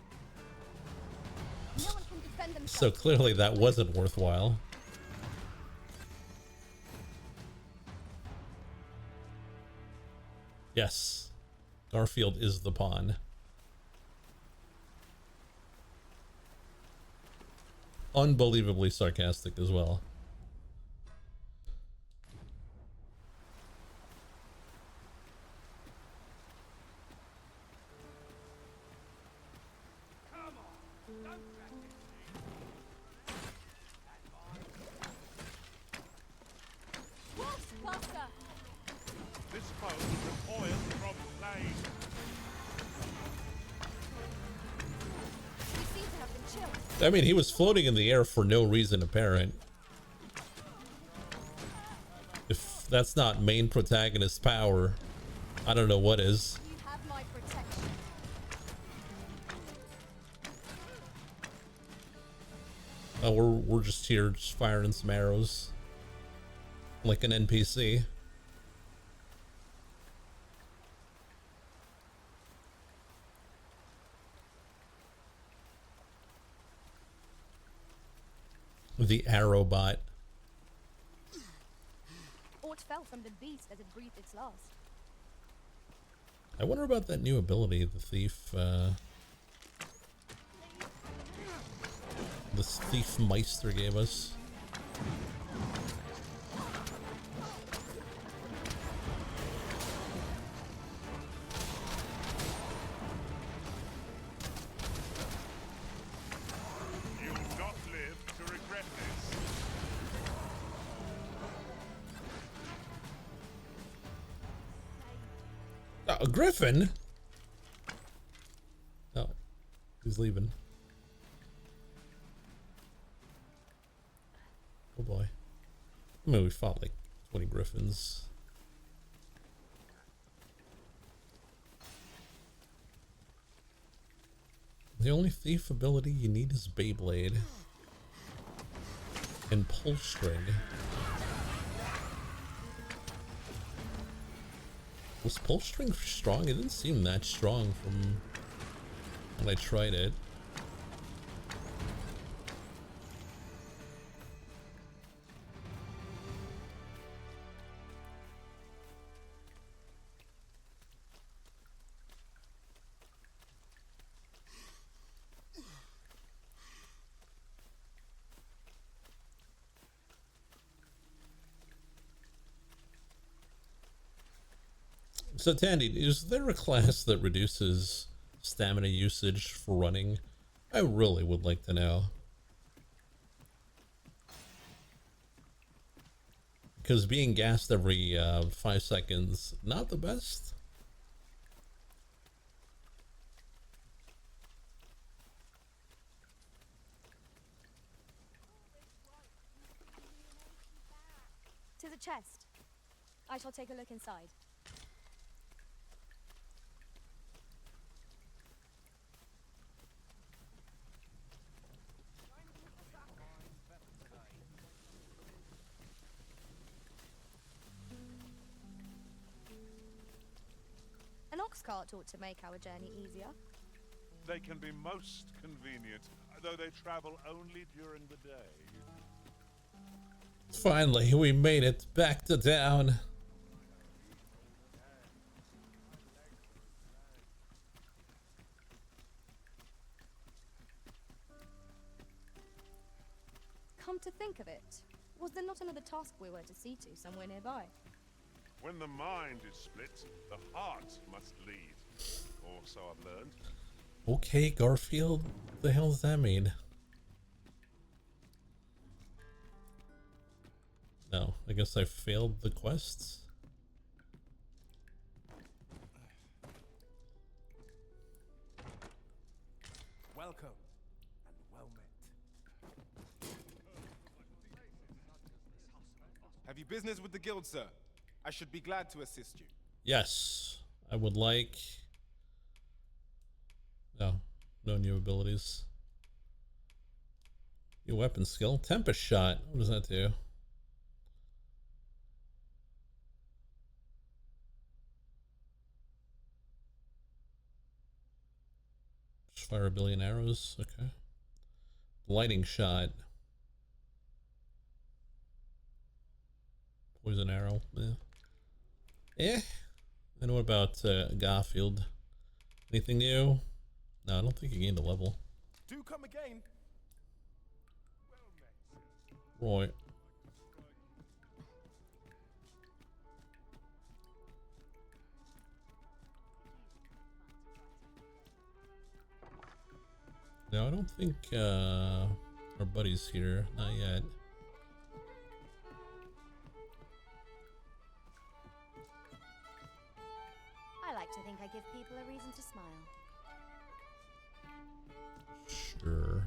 No one can defend themselves. So clearly that wasn't worthwhile. Yes, Garfield is the pawn. Unbelievably sarcastic as well. This foe recoils from flame. We seem to have been chilled. I mean, he was floating in the air for no reason apparent. If that's not main protagonist power, I don't know what is. You have my protection. Oh, we're just here, just firing some arrows, like an NPC. The arrow bot. Aught fell from the beast as it breathed its last. I wonder about that new ability the thief, this thief Meister gave us. You will not live to regret this. A griffin? Oh, he's leaving. Oh boy. I mean, we fought like 20 griffins. The only thief ability you need is Beyblade. And pull string. Was pull string strong? It didn't seem that strong from when I tried it. So Tandy, is there a class that reduces stamina usage for running? I really would like to know. Because being gassed every 5 seconds, not the best. To the chest. I shall take a look inside. ox cart ought to make our journey easier. They can be most convenient, though they travel only during the day. Finally, we made it back to town. Come to think of it, was there not another task we were to see to somewhere nearby? When the mind is split, the heart must lead. Or so I've learned. Okay, Garfield. What the hell does that mean? No, I guess I failed the quests. Welcome and well met. Have you business with the guild, sir? I should be glad to assist you. Yes, I would like... No, no new abilities. New weapon skill. Tempest shot. What does that do? Just fire a billion arrows. Okay. Lightning shot. Poison arrow. Eh. And what about Garfield? Anything new? No, I don't think he gained a level. Do come again. Right. No, I don't think our buddy's here. Not yet. I like to think I give people a reason to smile. Sure.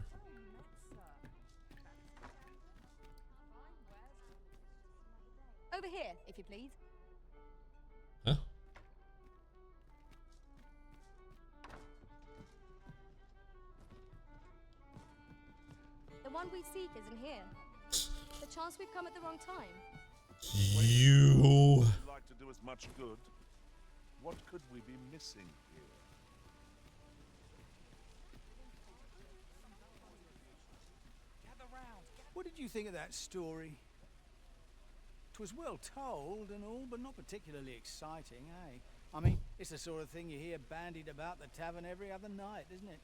Over here, if you please. Huh? The one we seek isn't here. The chance we've come at the wrong time. You. We'd like to do as much good. What could we be missing here? What did you think of that story? 'Twas well told and all, but not particularly exciting, eh? I mean, it's the sort of thing you hear bandied about the tavern every other night, isn't it?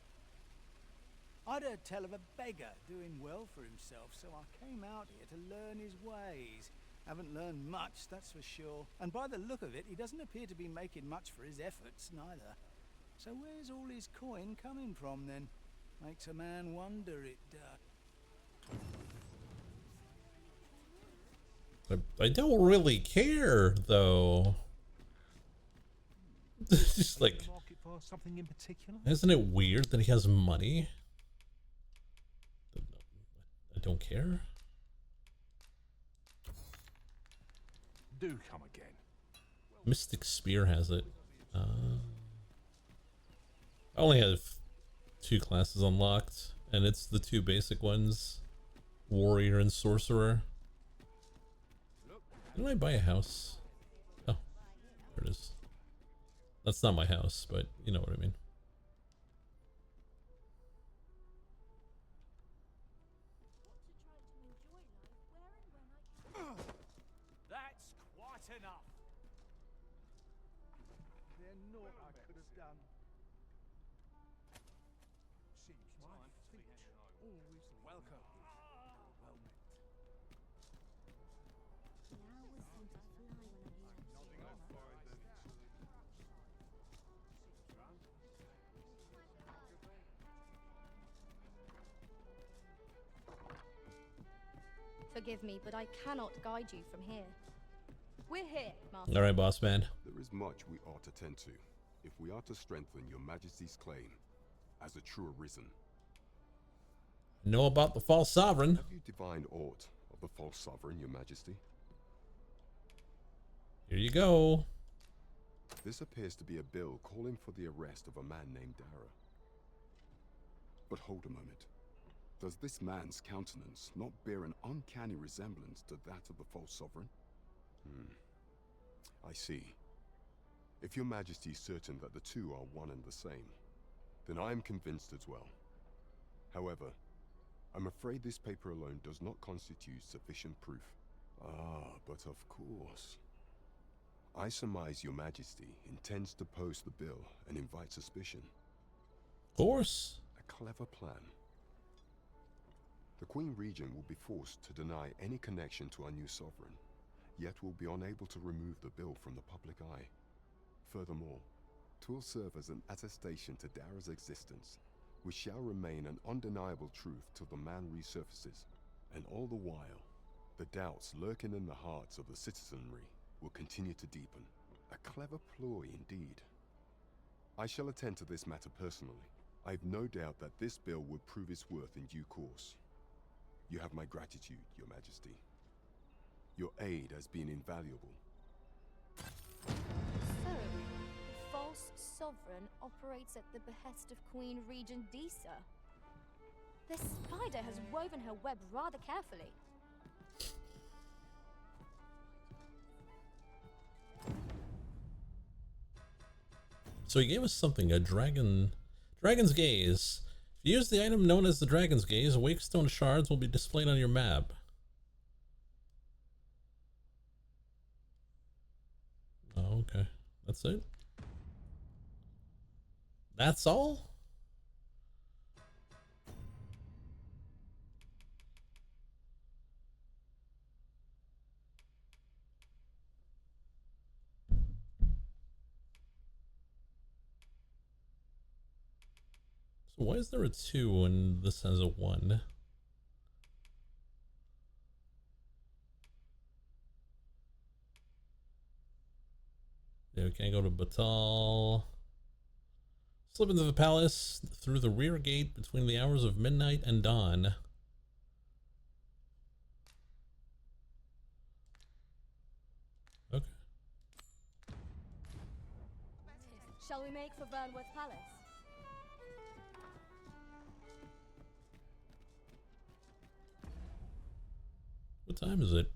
I'd heard tell of a beggar doing well for himself, so I came out here to learn his ways. Haven't learned much, that's for sure. And by the look of it, he doesn't appear to be making much for his efforts, neither. So where's all his coin coming from, then? Makes a man wonder, it does. I don't really care, though. Just like, For something in particular? isn't it weird that he has money? I don't care. Do come again. Mystic Spear has it. I only have 2 classes unlocked, and it's the 2 basic ones, Warrior and Sorcerer. Didn't I buy a house? Oh, there it is. That's not my house, but you know what I mean. That's quite enough. There's naught I could have done. Seems my feet always welcome. Well met. Forgive me, but I cannot guide you from here. We're here, Master. All right, boss man. There is much we ought to tend to, if we are to strengthen your Majesty's claim as a true arisen. Know about the false sovereign. Have you divined aught of the false sovereign, your Majesty? Here you go. This appears to be a bill calling for the arrest of a man named Dara. But hold a moment. Does this man's countenance not bear an uncanny resemblance to that of the false sovereign? I see. If your majesty is certain that the two are one and the same, then I am convinced as well. However, I'm afraid this paper alone does not constitute sufficient proof. Ah, but of course. I surmise your majesty intends to post the bill and invite suspicion. Of course. A clever plan. The Queen Regent will be forced to deny any connection to our new sovereign, yet will be unable to remove the bill from the public eye. Furthermore, 'twill serve as an attestation to Dara's existence, which shall remain an undeniable truth till the man resurfaces. And all the while, the doubts lurking in the hearts of the citizenry will continue to deepen. A clever ploy indeed. I shall attend to this matter personally. I've no doubt that this bill would prove its worth in due course. You have my gratitude, Your Majesty. Your aid has been invaluable. So, the false sovereign operates at the behest of Queen Regent Disa. This spider has woven her web rather carefully. So he gave us something, a Dragon's Gaze. If you use the item known as the Dragon's Gaze, Wakestone shards will be displayed on your map. Oh, okay. That's it? That's all? So why is there a 2 and this has a 1? Yeah, we can't go to Batal. Slip into the palace through the rear gate between the hours of midnight and dawn. Okay. Shall we make for Burnworth Palace? What time is it?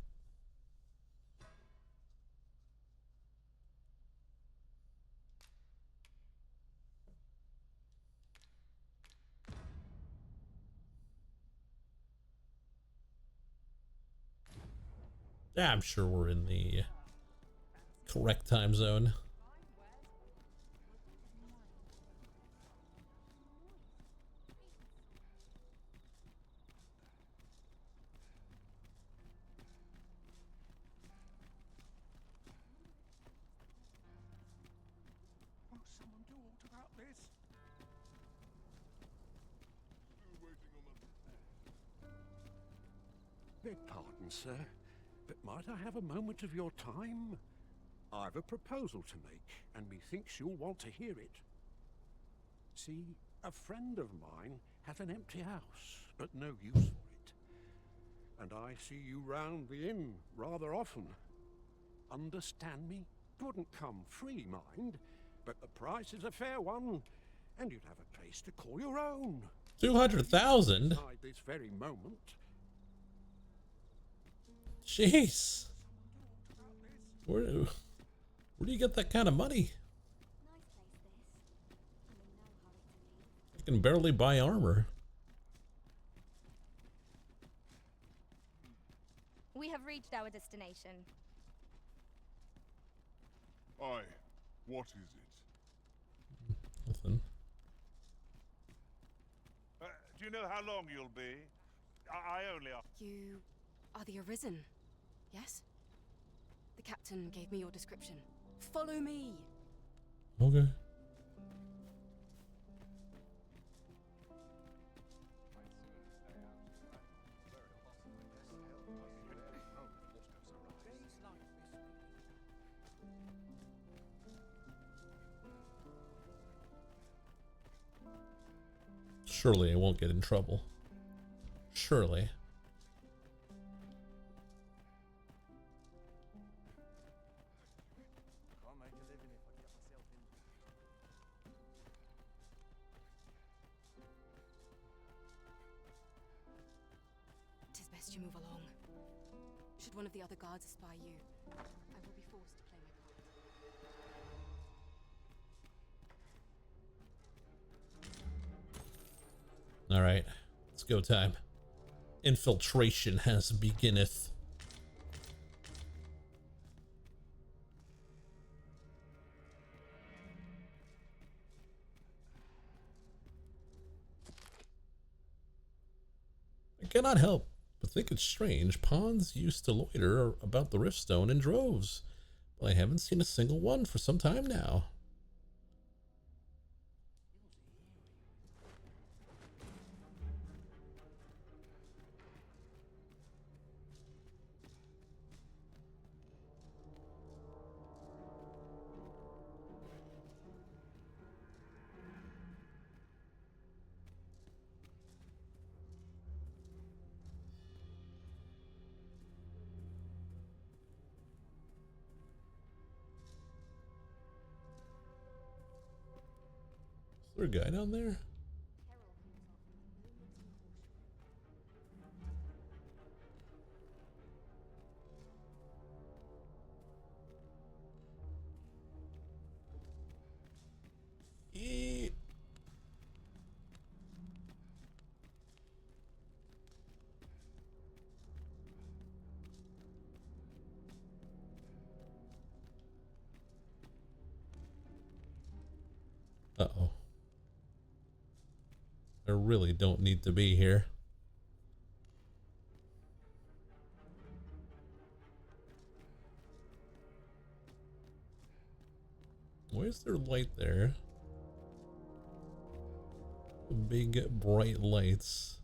Yeah, I'm sure we're in the correct time zone. Won't someone do aught about this? Beg pardon, sir, but might I have a moment of your time? I've a proposal to make, and methinks you'll want to hear it. See, a friend of mine hath an empty house, but no use for it. And I see you round the inn rather often. Understand me? 'Twouldn't come free, mind, but the price is a fair one, and you'd have a place to call your own. 200,000? Decide this very moment. Jeez. Where do you get that kind of money? I can barely buy armor. We have reached our destination. Aye, what is it? Nothing. Do you know how long you'll be? I only ask. You are the Arisen, yes? The captain gave me your description. Follow me! Okay. Surely I won't get in trouble. Surely. Tis best you move along. Should one of the other guards espy you, I will be forced to play my part. All right, let's go time. Infiltration has beginneth. I cannot help but think it's strange. Pawns used to loiter about the Riftstone in droves, but I haven't seen a single one for some time now. Is there a guy down there? Uh-oh. I really don't need to be here. Why is there light there? Big bright lights.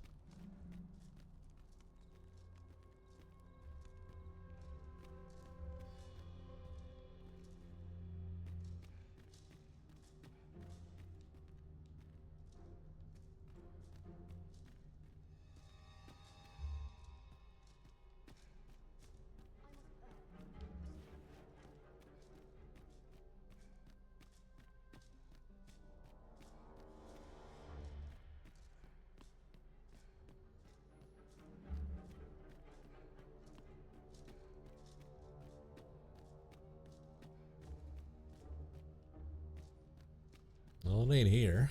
Well, it ain't here.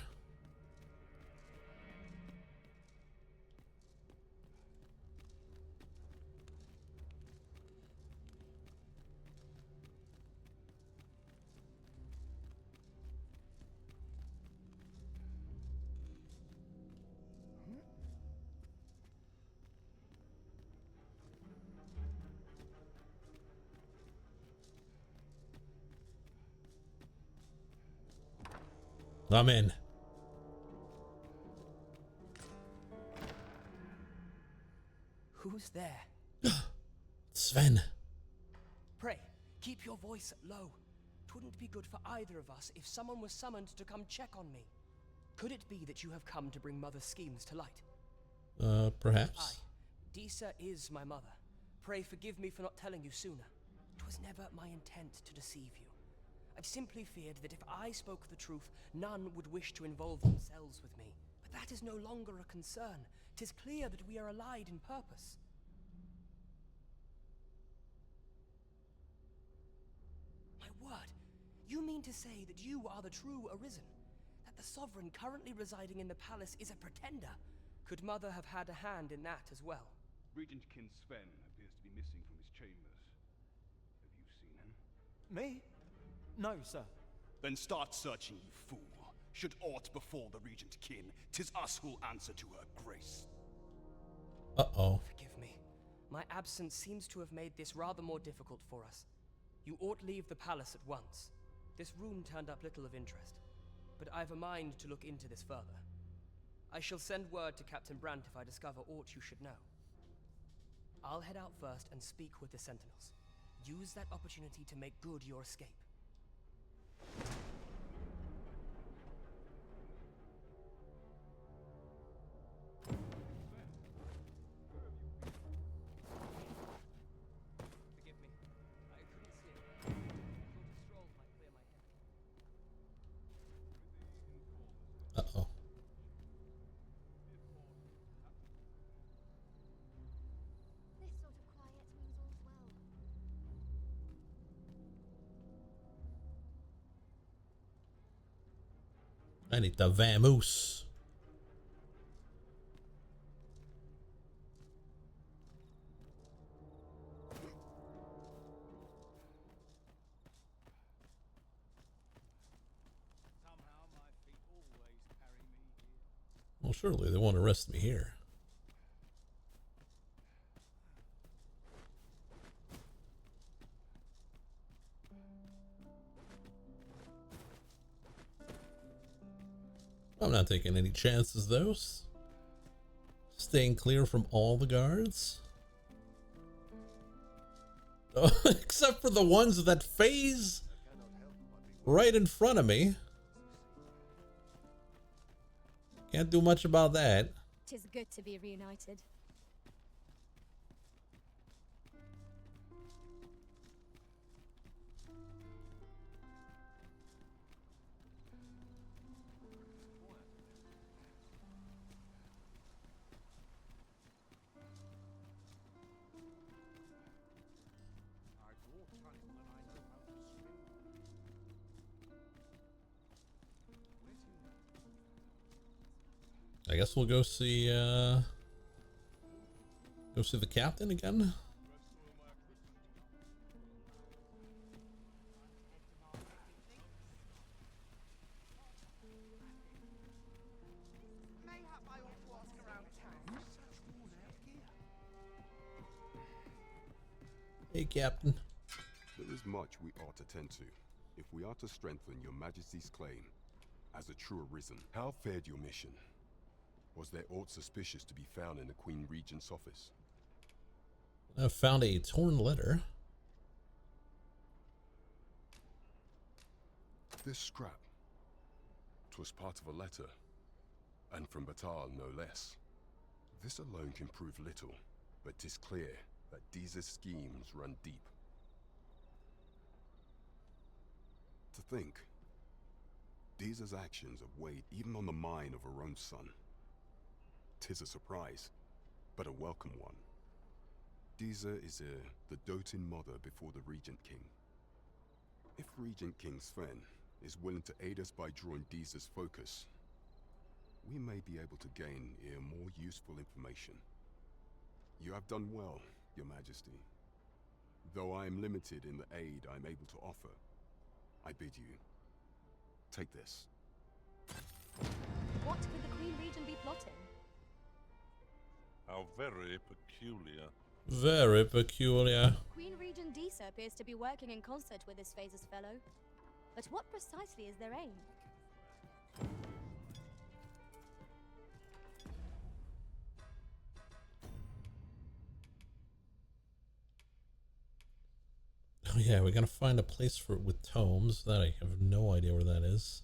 I'm in. Who's there? Sven. Pray, keep your voice low. Twouldn't be good for either of us if someone was summoned to come check on me. Could it be that you have come to bring Mother's schemes to light? Perhaps. Aye, Disa is my mother. Pray forgive me for not telling you sooner. 'Twas never my intent to deceive you. I've simply feared that if I spoke the truth, none would wish to involve themselves with me. But that is no longer a concern. 'Tis clear that we are allied in purpose. My word, you mean to say that you are the true Arisen? That the Sovereign currently residing in the palace is a pretender? Could Mother have had a hand in that as well? Regent Kin Sven appears to be missing from his chambers. Have you seen him? Me? No, sir. Then start searching, you fool. Should aught befall the Regent Kin, 'tis us who'll answer to her grace. Uh-oh. Forgive me. My absence seems to have made this rather more difficult for us. You ought leave the palace at once. This room turned up little of interest, but I've a mind to look into this further. I shall send word to Captain Brandt if I discover aught you should know. I'll head out first and speak with the Sentinels. Use that opportunity to make good your escape. Forgive me. I couldn't see it. Thought a stroll might clear my head. Uh-oh. This sort of quiet means all's well. I need the vamoose. Well, surely they won't arrest me here. I'm not taking any chances, though. Staying clear from all the guards. Oh, except for the ones that phase right in front of me. Can't do much about that. 'Tis good to be reunited. I guess we'll go see the captain again. Hey, Captain. There is much we ought to tend to, if we are to strengthen your Majesty's claim as a true Arisen. How fared your mission? Was there aught suspicious to be found in the Queen Regent's office? I found a torn letter. This scrap. 'Twas part of a letter, and from Batal no less. This alone can prove little, but 'tis clear that Deeza's schemes run deep. To think, Deeza's actions have weighed even on the mind of her own son. 'Tis a surprise, but a welcome one. Deeza is the doting mother before the Regent King. If Regent King Sven is willing to aid us by drawing Deeza's focus, we may be able to gain more useful information. You have done well, Your Majesty. Though I am limited in the aid I'm able to offer, I bid you, take this. What could the Queen Regent be plotting? How very peculiar. Very peculiar. Queen Regent Deezer appears to be working in concert with this Phaser's fellow. But what precisely is their aim? Oh yeah, we're gonna find a place for it with tomes. That I have no idea where that is.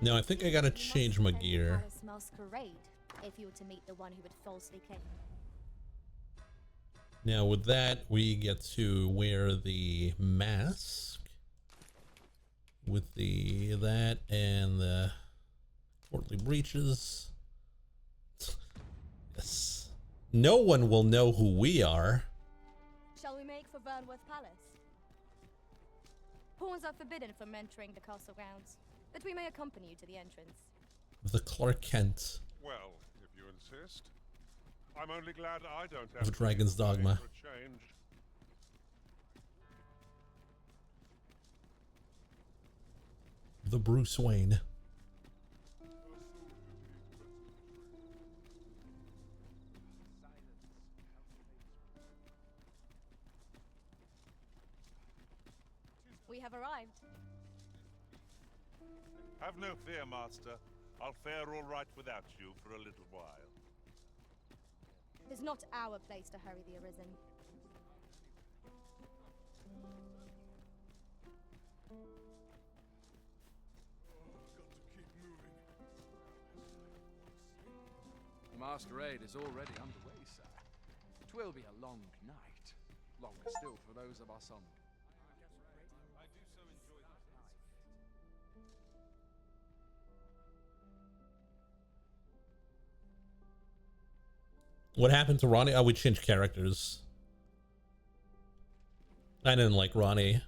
No, I think I gotta change my gear. Palace masquerade, if you were to meet the one who would falsely claim. Now with that, we get to wear the mask with that and the courtly breeches. Yes. No one will know who we are. Shall we make for Vernworth Palace? Pawns are forbidden from entering the castle grounds, but we may accompany you to the entrance. The Clark Kent Well, if you insist. I'm only glad I don't have of Dragon's Dogma. for a change. The Bruce Wayne. We have arrived. Have no fear, Master. I'll fare all right without you for a little while. It is not our place to hurry the Arisen. The masquerade is already underway, sir. 'Twill be a long night. Longer still for those of us on. What happened to Ronnie? Oh, we changed characters. I didn't like Ronnie.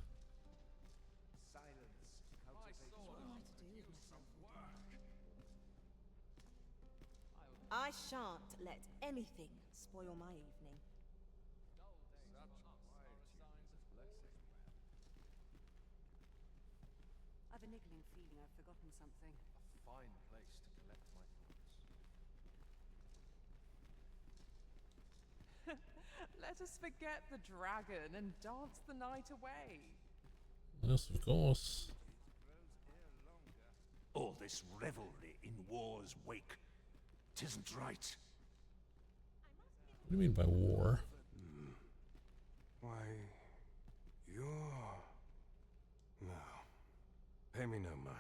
I shan't let anything spoil my evening. I've a niggling feeling I've forgotten something. A fine place to collect my thoughts. Let us forget the dragon and dance the night away. Yes, of course. All this revelry in war's wake. 'Tisn't right. What do you mean by war? Why, you're... No. Pay me no mind.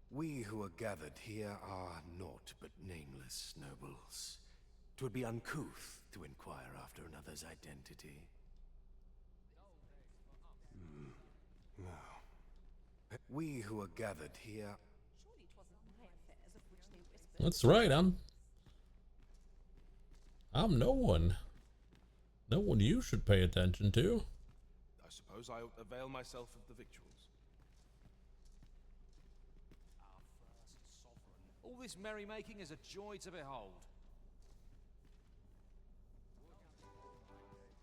We who are gathered here are naught but nameless nobles. 'Twould be uncouth to inquire after another's identity. No. We who are gathered here... Surely 'twasn't my affairs of which they whispered. That's right, I'm no one. No one you should pay attention to. I suppose I ought to avail myself of the victuals. Our first sovereign. All this merrymaking is a joy to behold.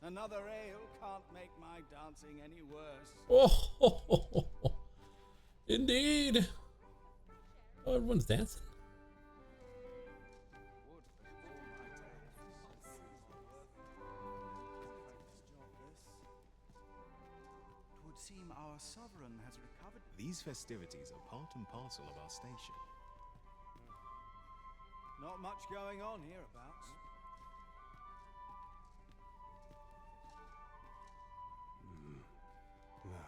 Another ale can't make my dancing any worse. Oh, indeed. Oh, everyone's dancing. Twould seem our sovereign has recovered. These festivities are part and parcel of our station. Not much going on hereabouts. No.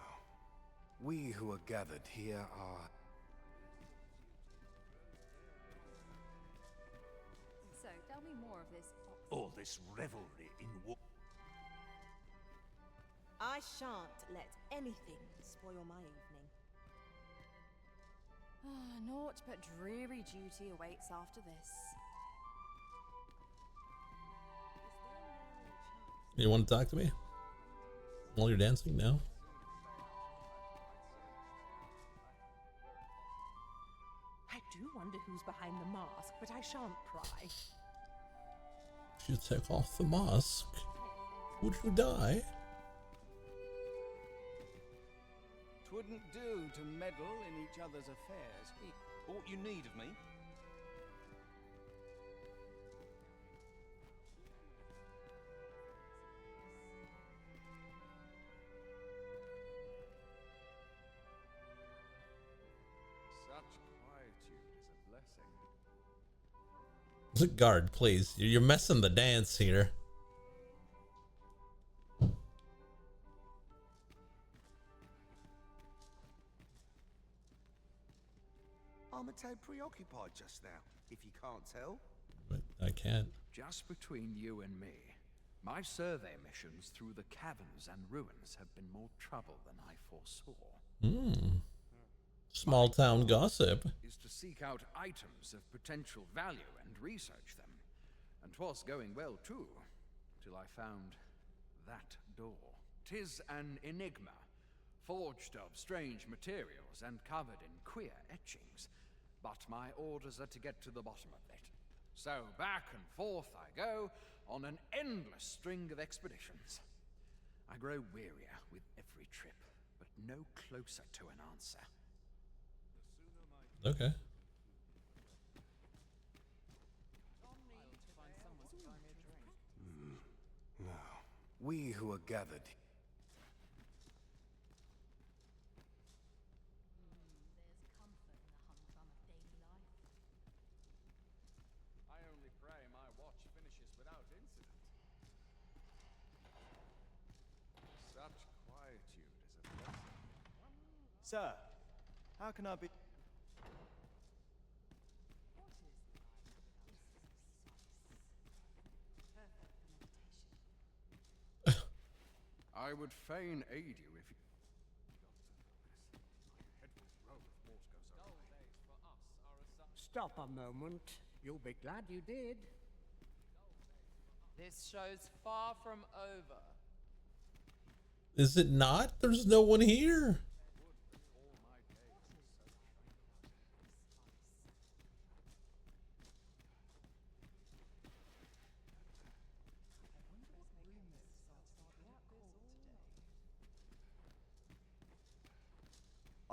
We who are gathered here are... So, tell me more of this. All this revelry in war. I shan't let anything spoil my evening. Naught but dreary duty awaits after this. You want to talk to me? While you're dancing now? I do wonder who's behind the mask, but I shan't pry. If you take off the mask, would you die? Twouldn't do to meddle in each other's affairs. Aught you need of me? Such quietude is a blessing. Guard, please. You're messing the dance here. I'm preoccupied just now, if you can't tell. But I can't. Just between you and me, my survey missions through the caverns and ruins have been more trouble than I foresaw. Small town gossip. Is to seek out items of potential value and research them. And 'twas going well too, till I found that door. 'Tis an enigma, forged of strange materials and covered in queer etchings. But my orders are to get to the bottom of it. So back and forth I go on an endless string of expeditions. I grow wearier with every trip, but no closer to an answer. Okay. No. We who are gathered... I only pray my watch finishes without incident. Such quietude is a blessing. Sir, how can I be... I would fain aid you if you... Stop a moment. You'll be glad you did. This show's far from over. Is it not? There's no one here.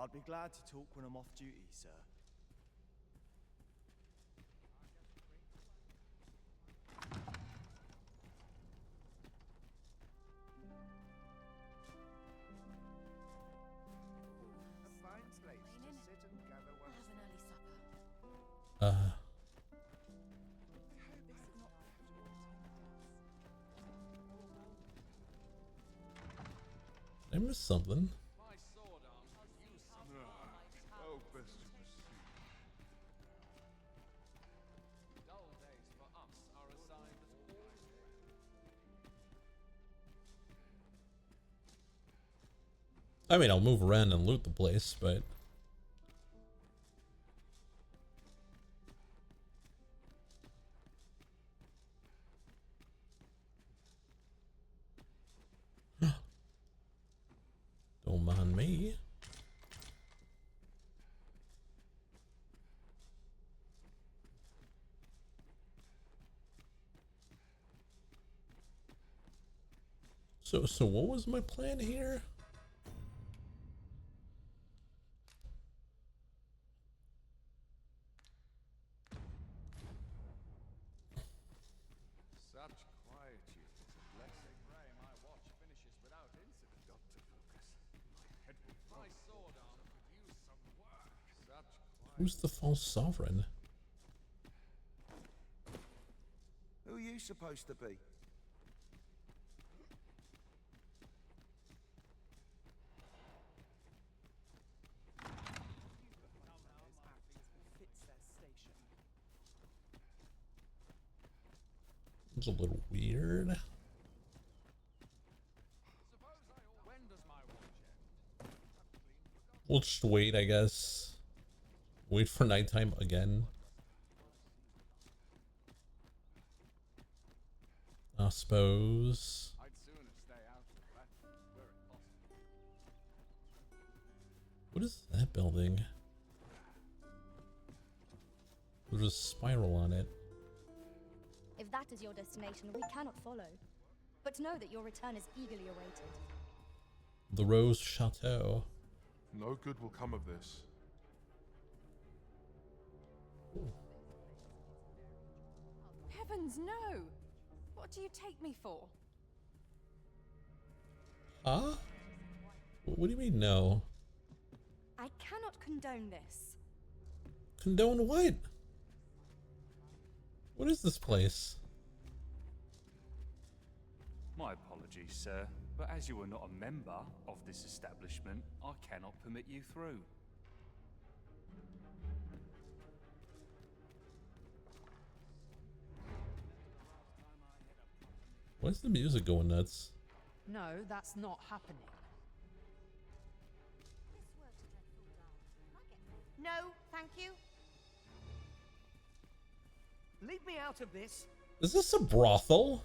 I'd be glad to talk when I'm off duty, sir. A fine place to sit and gather I'll have an early supper. Uh. I hope this is not I missed something. My sword arm has used some Oh, best to proceed. dull days for us are assigned all I mean, I'll move around and loot the place, but don't mind me. So what was my plan here? such quietude. It's a blessing. Pray my watch finishes without incident. Got to focus. My head will My sword arm could use some work. Such Who's the false sovereign? Who are you supposed to be? Befits their station. It's a little weird. when does my watch end? We'll just wait, I guess. Wait for nighttime again. I suppose. I'd sooner stay out of that were it possible. What is that building? There's a spiral on it. If that is your destination, we cannot follow. But know that your return is eagerly awaited. The Rose Chateau. No good will come of this. Heavens, no! What do you take me for? Huh? What do you mean, no? I cannot condone this. Condone what? What is this place? My apologies, sir, but as you are not a member of this establishment, I cannot permit you through. Why is the music going nuts? No, that's not happening. No, thank you. Leave me out of this. Is this a brothel?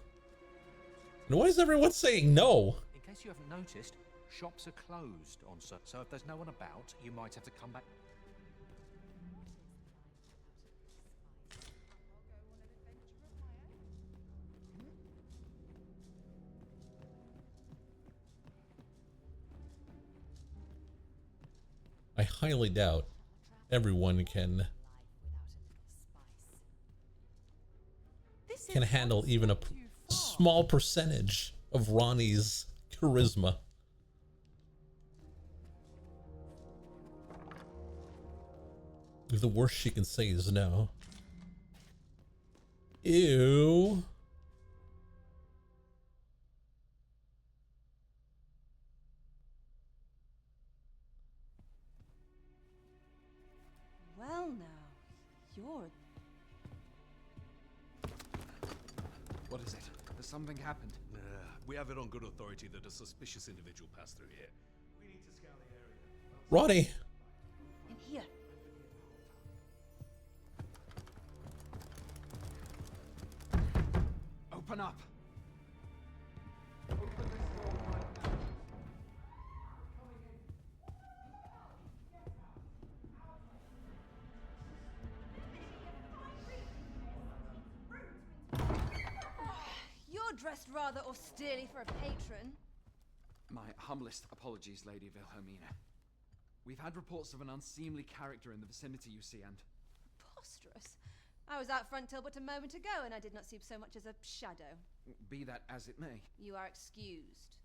And why is everyone saying no? In case you haven't noticed, shops are closed on so if there's no one about, you might have to come back. I highly doubt everyone can handle even a small percentage of Ronnie's charisma. The worst she can say is no. Ew. Well now, you're... What is it? Has something happened? We have it on good authority that a suspicious individual passed through here. We need to scour the area. Ronnie. In here. Open up! You're dressed rather austerely for a patron. My humblest apologies, Lady Wilhelmina. We've had reports of an unseemly character in the vicinity, you see, and... Preposterous. I was out front till but a moment ago, and I did not see so much as a shadow. Be that as it may. You are excused.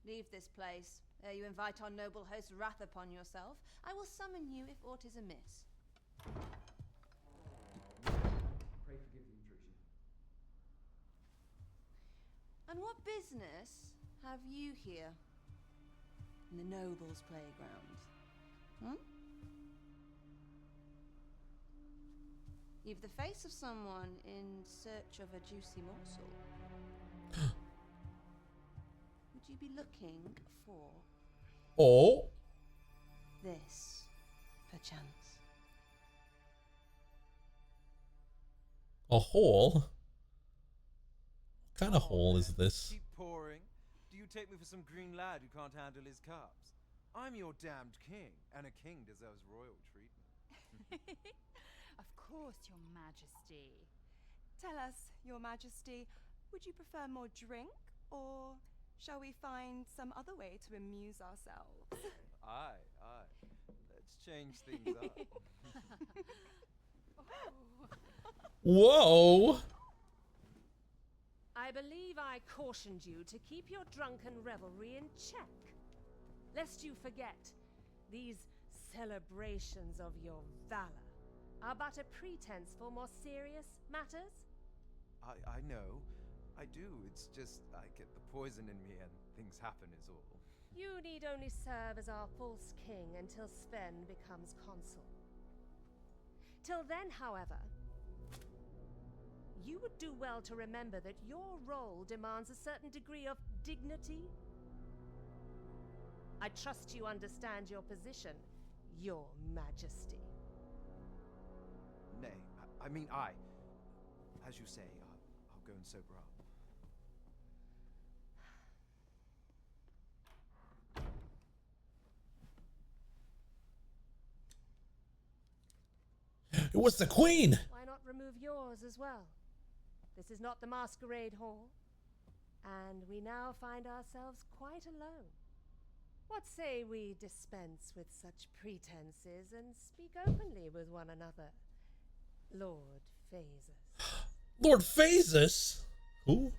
Leave this place, ere you invite our noble host's wrath upon yourself. I will summon you if aught is amiss. Pray forgive the intrusion. And what business have you here? In the nobles' playground? Hmm? You've the face of someone in search of a juicy morsel. Would you be looking for... Oh? this, perchance? A hole? What kind of hole is this? Keep pouring. Do you take me for some green lad who can't handle his cups? I'm your damned king, and a king deserves royal treatment. Of course, Your Majesty. Tell us, Your Majesty, would you prefer more drink, or shall we find some other way to amuse ourselves? Aye. Let's change things up. Whoa! I believe I cautioned you to keep your drunken revelry in check, lest you forget these celebrations of your valor are but a pretense for more serious matters. I know. I do. It's just I get the poison in me and things happen is all. You need only serve as our false king until Sven becomes consul. Till then, however, you would do well to remember that your role demands a certain degree of dignity. I trust you understand your position, Your Majesty. Nay, I mean I. As you say, I'll go and sober up. It was the queen! Why not remove yours as well? This is not the masquerade hall, and we now find ourselves quite alone. What say we dispense with such pretenses and speak openly with one another? Lord Phasus. Lord Phasus? Who?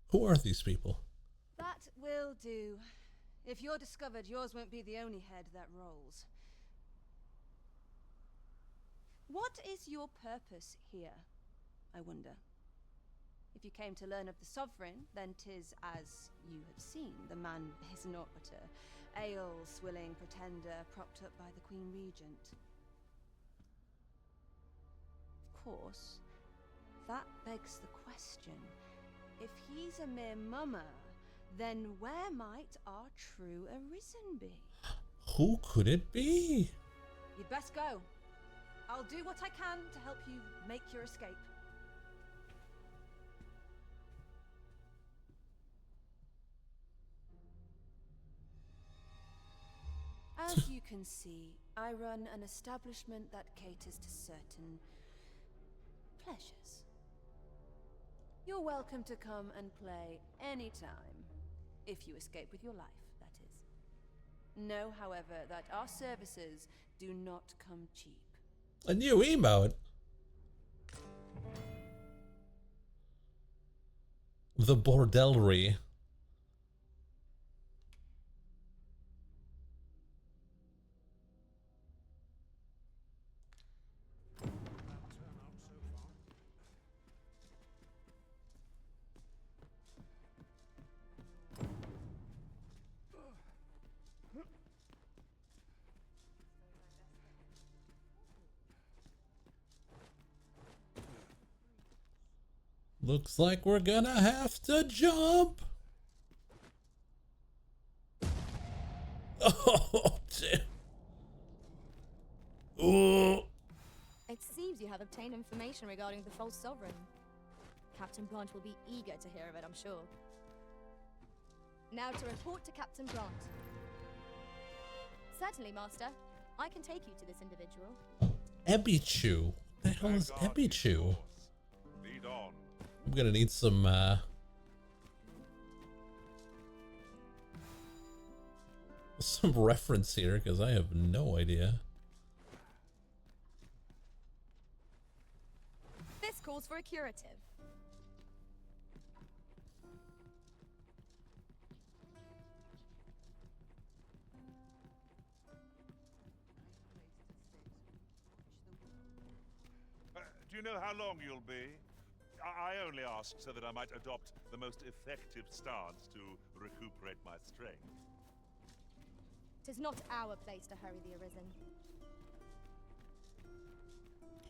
Who are these people? That will do. If you're discovered, yours won't be the only head that rolls. What is your purpose here, I wonder? If you came to learn of the Sovereign, then 'tis as you have seen. The man is naught but a ale-swilling pretender propped up by the Queen Regent. Of course, that begs the question. If he's a mere mummer, then where might our true Arisen be? Who could it be? You'd best go. I'll do what I can to help you make your escape. As you can see, I run an establishment that caters to certain pleasures. You're welcome to come and play anytime, if you escape with your life, that is. Know, however, that our services do not come cheap. A new emote. The bordelry. Looks like we're gonna have to jump. Oh, damn. Ooh. It seems you have obtained information regarding the false sovereign. Captain Blanche will be eager to hear of it, I'm sure. Now to report to Captain Blanche. Certainly, Master. I can take you to this individual. Ebichu. What the hell is Ebichu? Lead on. gonna need some reference here because I have no idea. This calls for a curative. Do you know how long you'll be? I only asked so that I might adopt the most effective stance to recuperate my strength. Tis not our place to hurry the Arisen.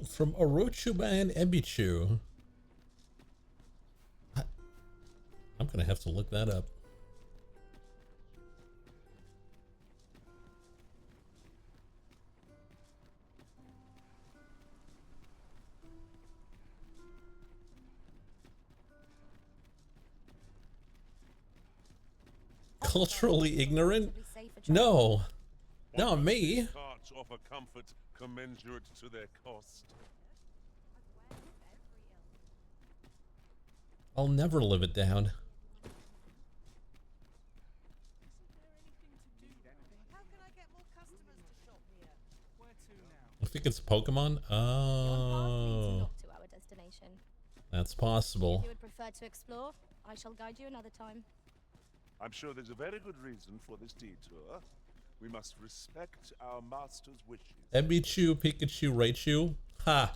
From Orochuba and Ebichu. I'm gonna have to look that up. Culturally ignorant? No. Not me. Carts offer comfort commensurate to their cost. I'll never live it down. I think it's Pokemon. Oh. To our destination. That's possible. If you would prefer to explore, I shall guide you another time. I'm sure there's a very good reason for this detour. We must respect our master's wishes. Ebichu, Pikachu, Raichu. Ha!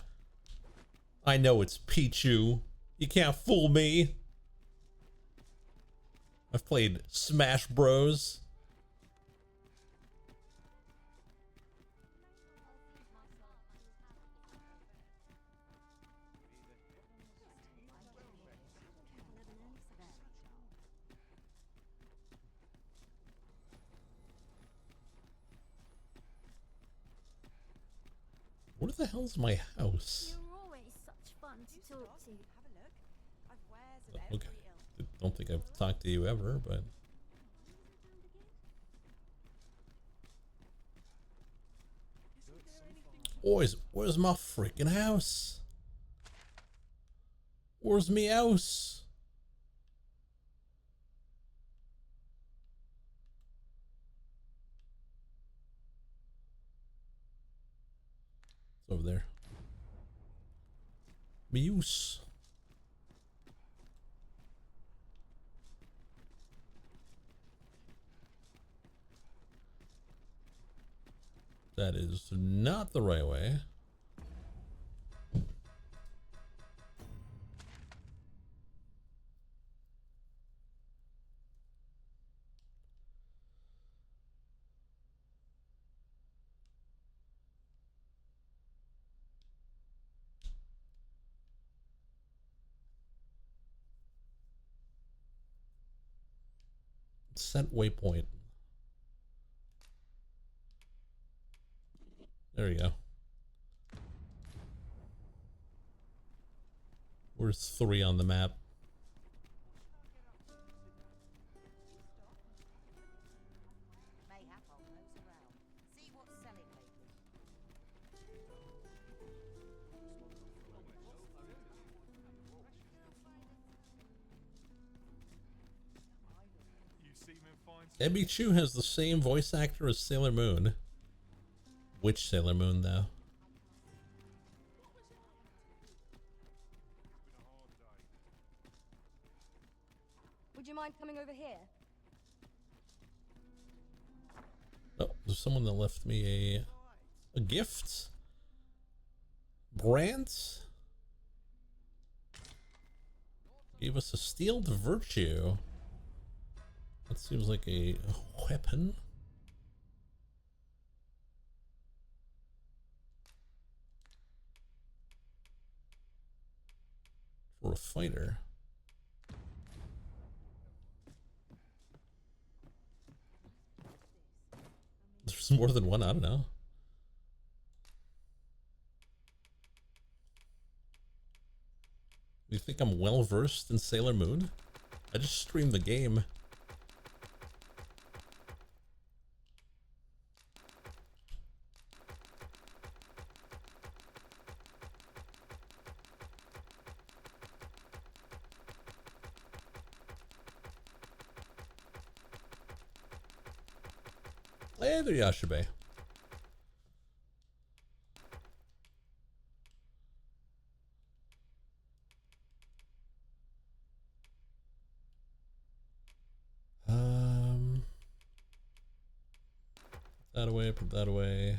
I know it's Pichu. You can't fool me. I've played Smash Bros. Where the hell's my house? You're always such fun to talk to. Have a look. I've wares of Okay. every ilk. Don't think I've talked to you ever, but... Boys, where's my freaking house? Where's me house? It's over there. Muse. That is not the right way. Set waypoint. There you go. Where's 3 on the map? Ebichu has the same voice actor as Sailor Moon. Which Sailor Moon, though? Would you mind coming over here? Oh, there's someone that left me a gift. Brant gave us a Steeled Virtue. That seems like a weapon. For a fighter. There's more than one, I don't know. You think I'm well versed in Sailor Moon? I just streamed the game. Hey there, Yashibe. Put that away, put that away.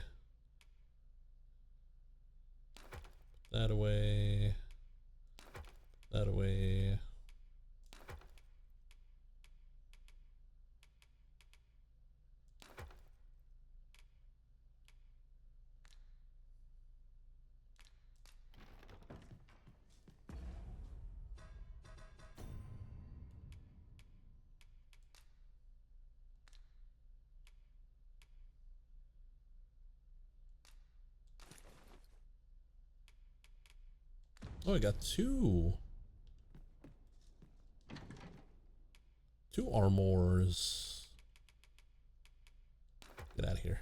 Put that away. Put that away. Oh, I got two armors. Get out of here.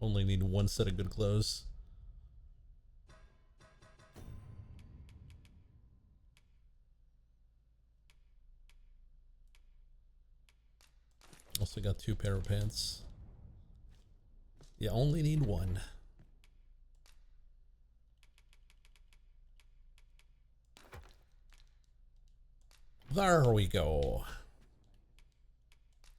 Only need one set of good clothes. Also got two pair of pants. You only need one. There we go.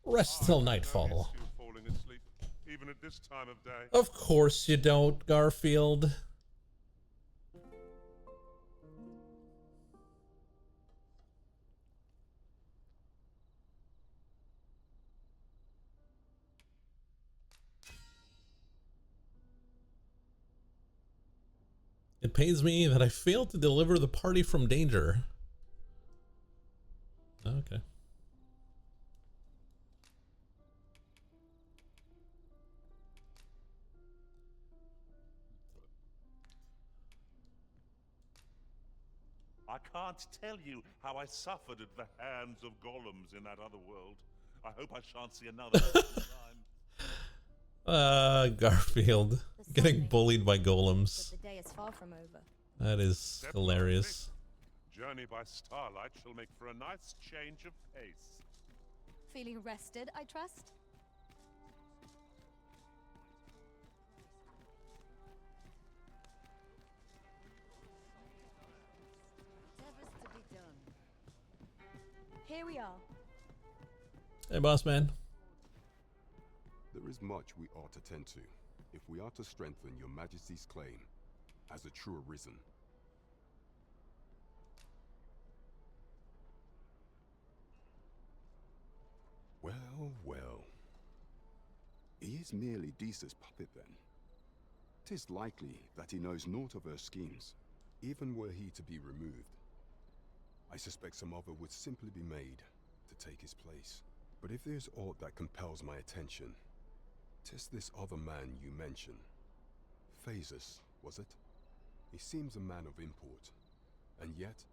Rest till nightfall. Falling asleep, even at this time of day. Of course you don't, Garfield. It pains me that I failed to deliver the party from danger. Okay. I can't tell you how I suffered at the hands of golems in that other world. I hope I shan't see another time. Garfield getting bullied by golems. But the day is far from over. That is hilarious. Journey by starlight shall make for a nice change of pace. Feeling rested, I trust? Whatever's to be done. Here we are. Hey, boss man. There is much we ought to tend to, if we are to strengthen your majesty's claim as a true arisen. Well, well. He is merely Disa's puppet then. 'Tis likely that he knows naught of her schemes, even were he to be removed. I suspect some other would simply be made to take his place. But if there's aught that compels my attention, 'tis this other man you mention. Phases, was it? He seems a man of import, and yet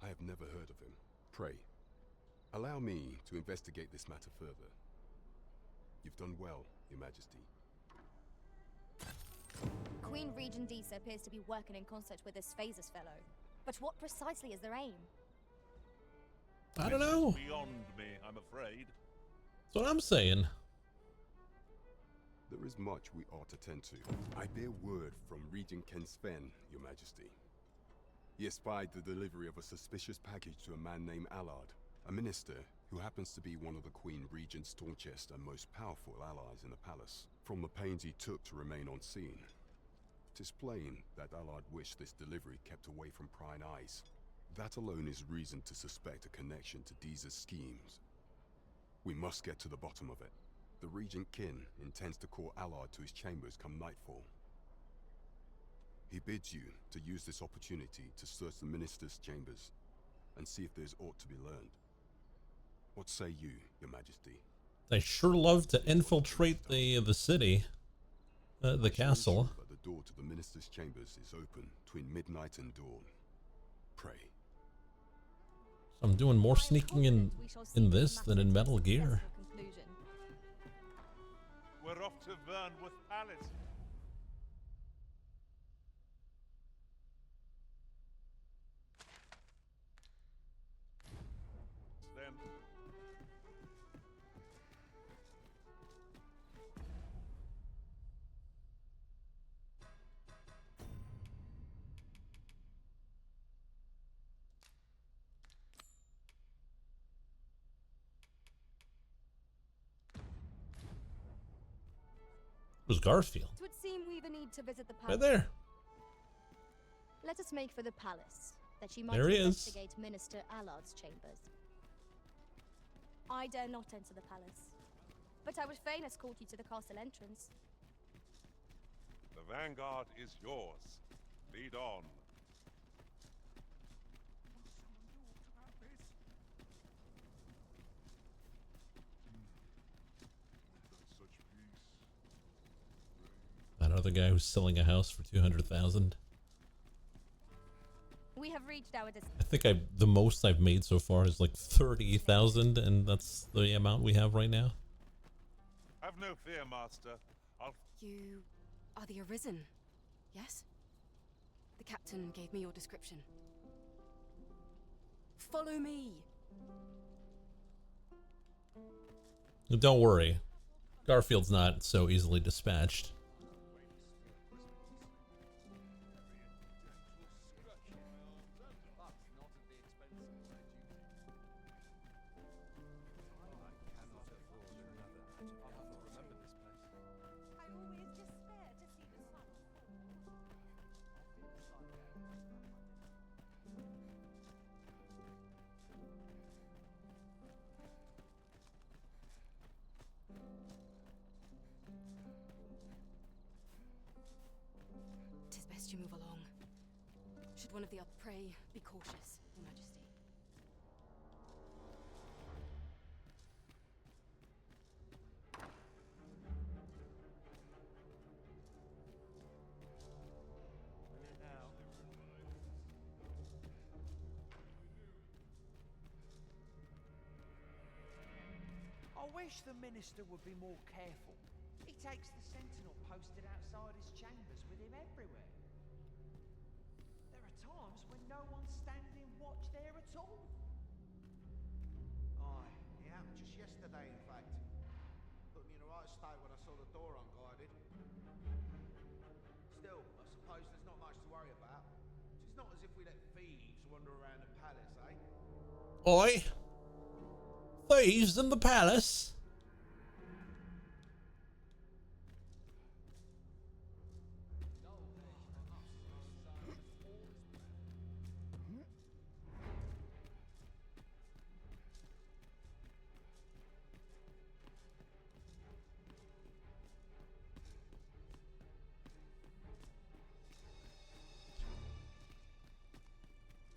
I have never heard of him. Pray, allow me to investigate this matter further. You've done well, Your Majesty. Queen Regent Disa appears to be working in concert with this Phases fellow. But what precisely is their aim? I don't know. This is beyond me, I'm afraid. That's what I'm saying. There is much we ought to tend to. I bear word from Regent Ken Sven, Your Majesty. He espied the delivery of a suspicious package to a man named Allard, a minister who happens to be one of the Queen Regent's staunchest and most powerful allies in the palace. From the pains he took to remain unseen, 'tis plain that Allard wished this delivery kept away from prying eyes. That alone is reason to suspect a connection to Disa's schemes. We must get to the bottom of it. The Regent Kin intends to call Allard to his chambers come nightfall. He bids you to use this opportunity to search the minister's chambers and see if there's aught to be learned. What say you, Your Majesty? I sure love to infiltrate the city, the castle. But the door to the minister's chambers is open between midnight and dawn. Pray. I'm doing more sneaking in this than in Metal Gear. We're off to Vernworth Palace. Then was Garfield? It would seem we've a need to visit the palace. Right there. Let us make for the palace, that ye might There he is. investigate Minister Allard's chambers. I dare not enter the palace, but I would fain escort you to the castle entrance. The vanguard is yours. Lead on. That other guy who's selling a house for 200,000. We have reached our destination. I think the most I've made so far is like 30,000, and that's the amount we have right now. Have no fear, Master. You are the Arisen, yes? The captain gave me your description. Follow me! Don't worry. Garfield's not so easily dispatched. Tis best you move along. Should one of the other pray, be cautious, Your Majesty. I wish the minister would be more careful. He takes the sentinel posted outside his chambers with him everywhere. There are times when no one's standing watch there at all. Aye, it happened just yesterday, in fact. Put me in the right state when I saw the door unguarded. Still, I suppose there's not much to worry about. It's not as if we let thieves wander around the palace, eh? Oi! Thieves in the palace!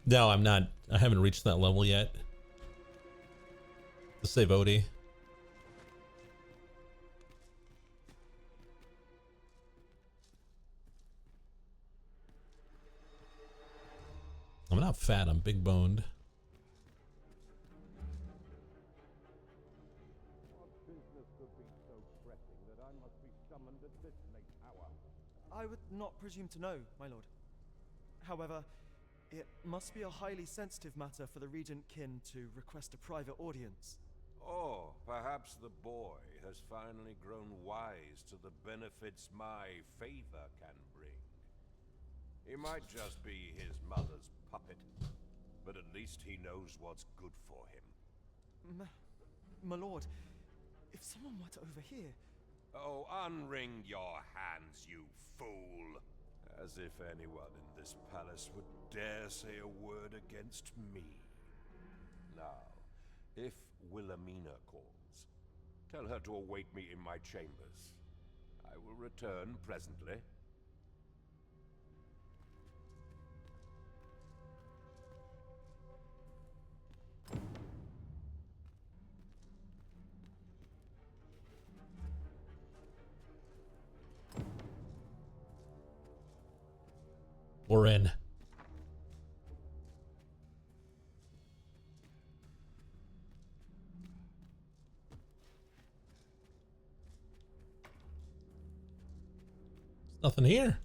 No, I'm not. I haven't reached that level yet. To save Odie. I'm not fat, I'm big boned. I would not presume to know, my lord. However, it must be a highly sensitive matter for the Regent Kin to request a private audience. Or perhaps the boy has finally grown wise to the benefits my favor can bring. He might just be his mother's puppet, but at least he knows what's good for him. My lord, if someone were to overhear... Oh, unring your hands, you fool! As if anyone in this palace would dare say a word against me. Now, if Wilhelmina calls, tell her to await me in my chambers. I will return presently. We're in. There's nothing here.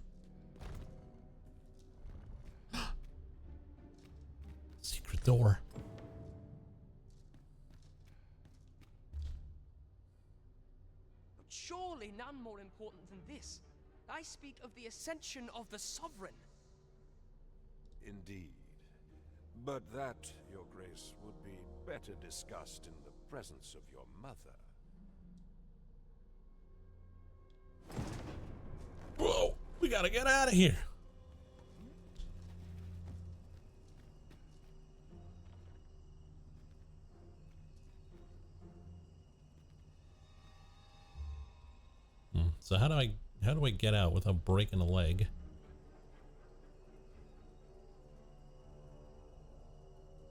Secret door. Surely none more important than this. I speak of the ascension of the Sovereign. Indeed. But that, Your Grace, would be better discussed in the presence of your mother. gotta get out of here. So how do I get out without breaking a leg?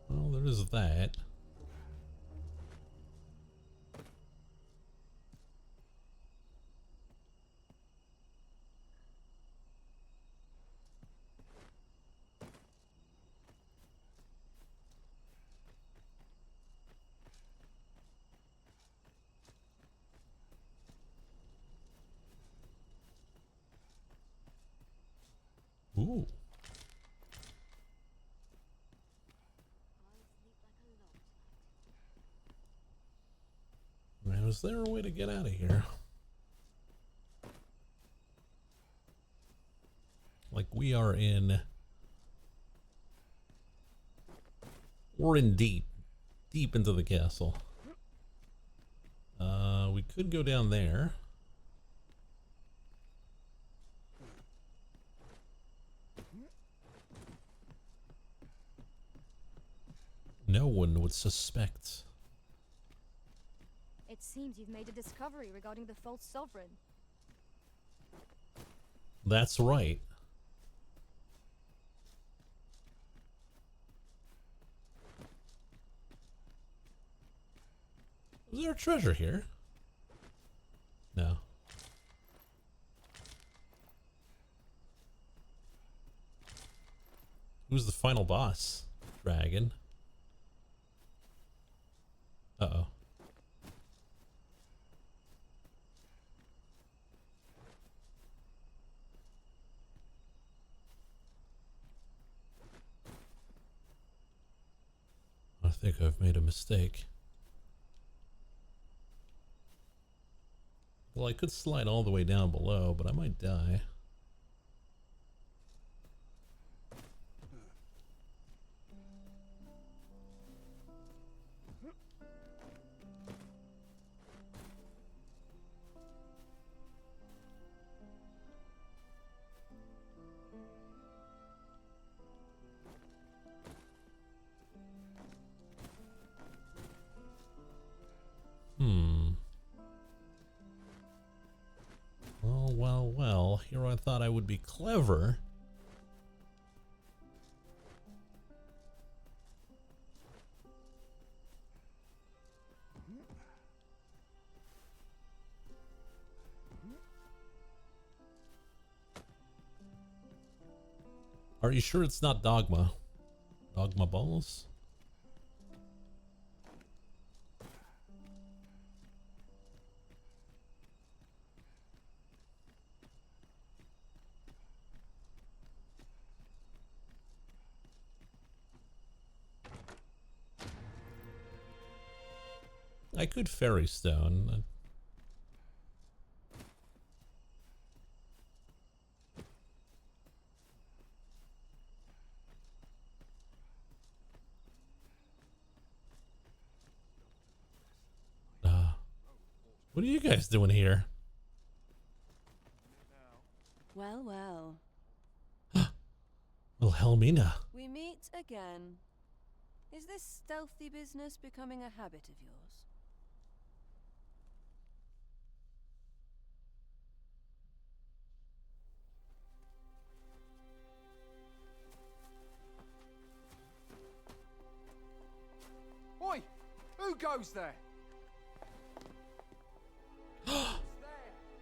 Well, there is that. Ooh. Now, is there a way to get out of here? Like we are in... We're in deep into the castle. We could go down there. No one would suspect. It seems you've made a discovery regarding the false sovereign. That's right. Is there a treasure here? No. Who's the final boss? Dragon. Uh-oh. I think I've made a mistake. Well, I could slide all the way down below, but I might die. Well, here I thought I would be clever. Are you sure it's not Dogma? Dogma balls? I could fairy stone. What are you guys doing here? Well, well. Wilhelmina. We meet again. Is this stealthy business becoming a habit of yours? Oi! Who goes there?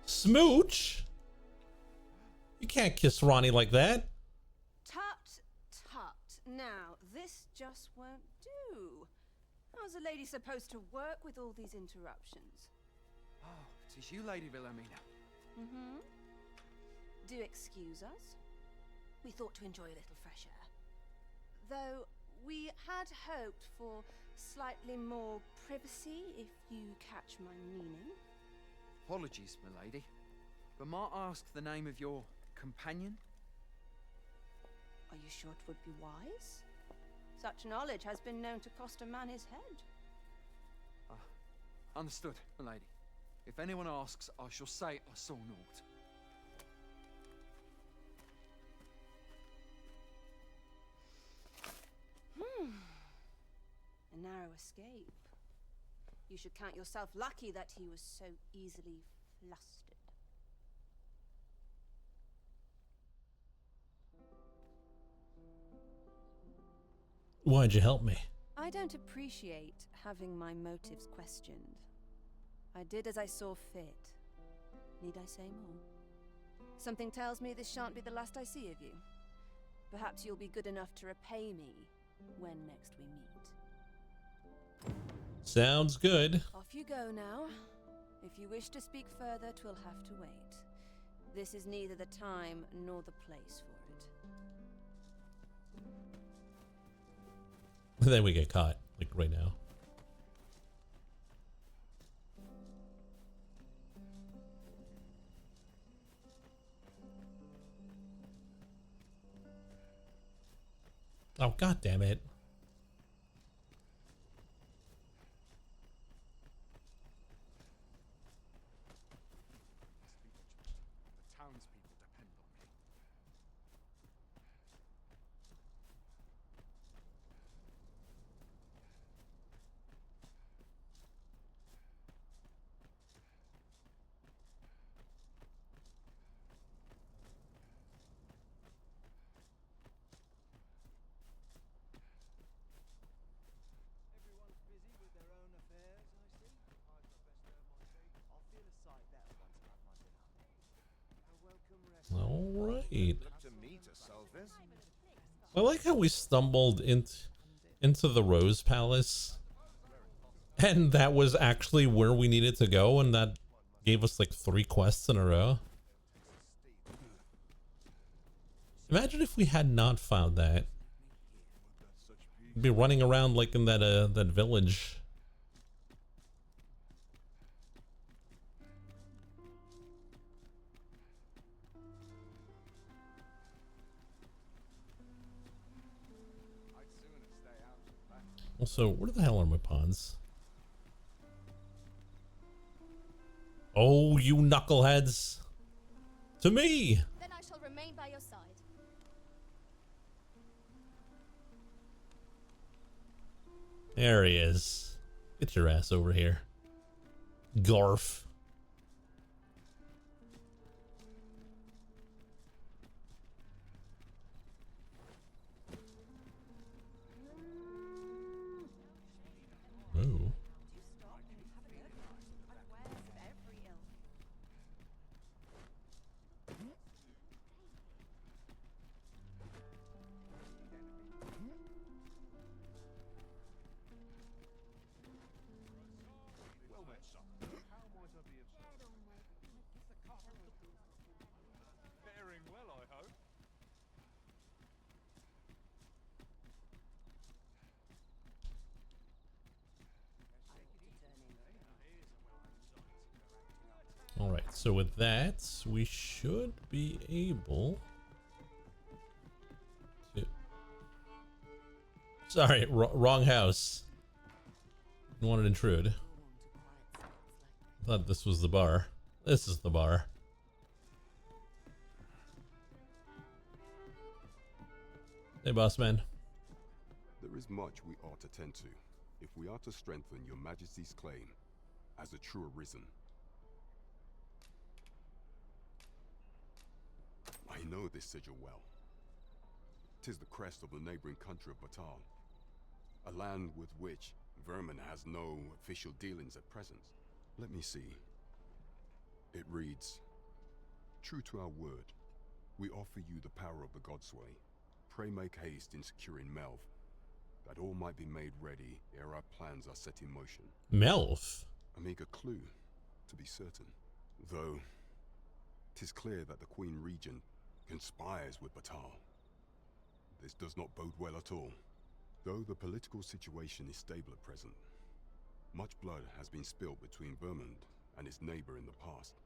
Smooch? You can't kiss Ronnie like that. Tut, tut. Now, this just won't do. How's a lady supposed to work with all these interruptions? Oh, it is you, Lady Wilhelmina. Mm-hmm. Do excuse us. We thought to enjoy a little fresh air. Though we had hoped for slightly more privacy, if you catch my meaning. Apologies, milady, but might I ask the name of your companion? Are you sure it would be wise? Such knowledge has been known to cost a man his head. Understood, milady. If anyone asks, I shall say I saw naught. escape. You should count yourself lucky that he was so easily flustered. Why'd you help me? I don't appreciate having my motives questioned. I did as I saw fit. Need I say more? Something tells me this shan't be the last I see of you. Perhaps you'll be good enough to repay me when next we meet. Sounds good. Off you go now. If you wish to speak further, 'twill have to wait. This is neither the time nor the place for it. Then we get caught, like right now. Oh, god damn it. The townspeople depend on me. Everyone's busy with their own affairs, I see. I've got best earn my keep. I'll feel a sight better once I've had my dinner. A welcome rest. All right. Look to me to solve this. I like how we stumbled into the Rose Palace, and that was actually where we needed to go, and that gave us like 3 quests in a row. Imagine if we had not found that. We'd be running around like in that that village. Also, where the hell are my pawns? Oh, you knuckleheads! To me! Then I shall remain by your side. There he is. Get your ass over here. Garf. Ooh. Well met, son. How might I be of service? Faring well, I hope. All right, so with that, we should be able to... Sorry, wrong house. Didn't want to intrude. Thought this was the bar. This is the bar. Hey, boss man. There is much we ought to tend to, if we are to strengthen your majesty's claim as a true arisen. I know this sigil well. 'Tis the crest of the neighboring country of Batal, a land with which Vermin has no official dealings at present. Let me see. It reads, "True to our word, we offer you the power of the Godsway. Pray make haste in securing Melv, that all might be made ready ere our plans are set in motion." Melv? A meager clue, to be certain. Though, 'tis clear that the Queen Regent conspires with Batal. This does not bode well at all. Though the political situation is stable at present, much blood has been spilled between Vermund and its neighbor in the past.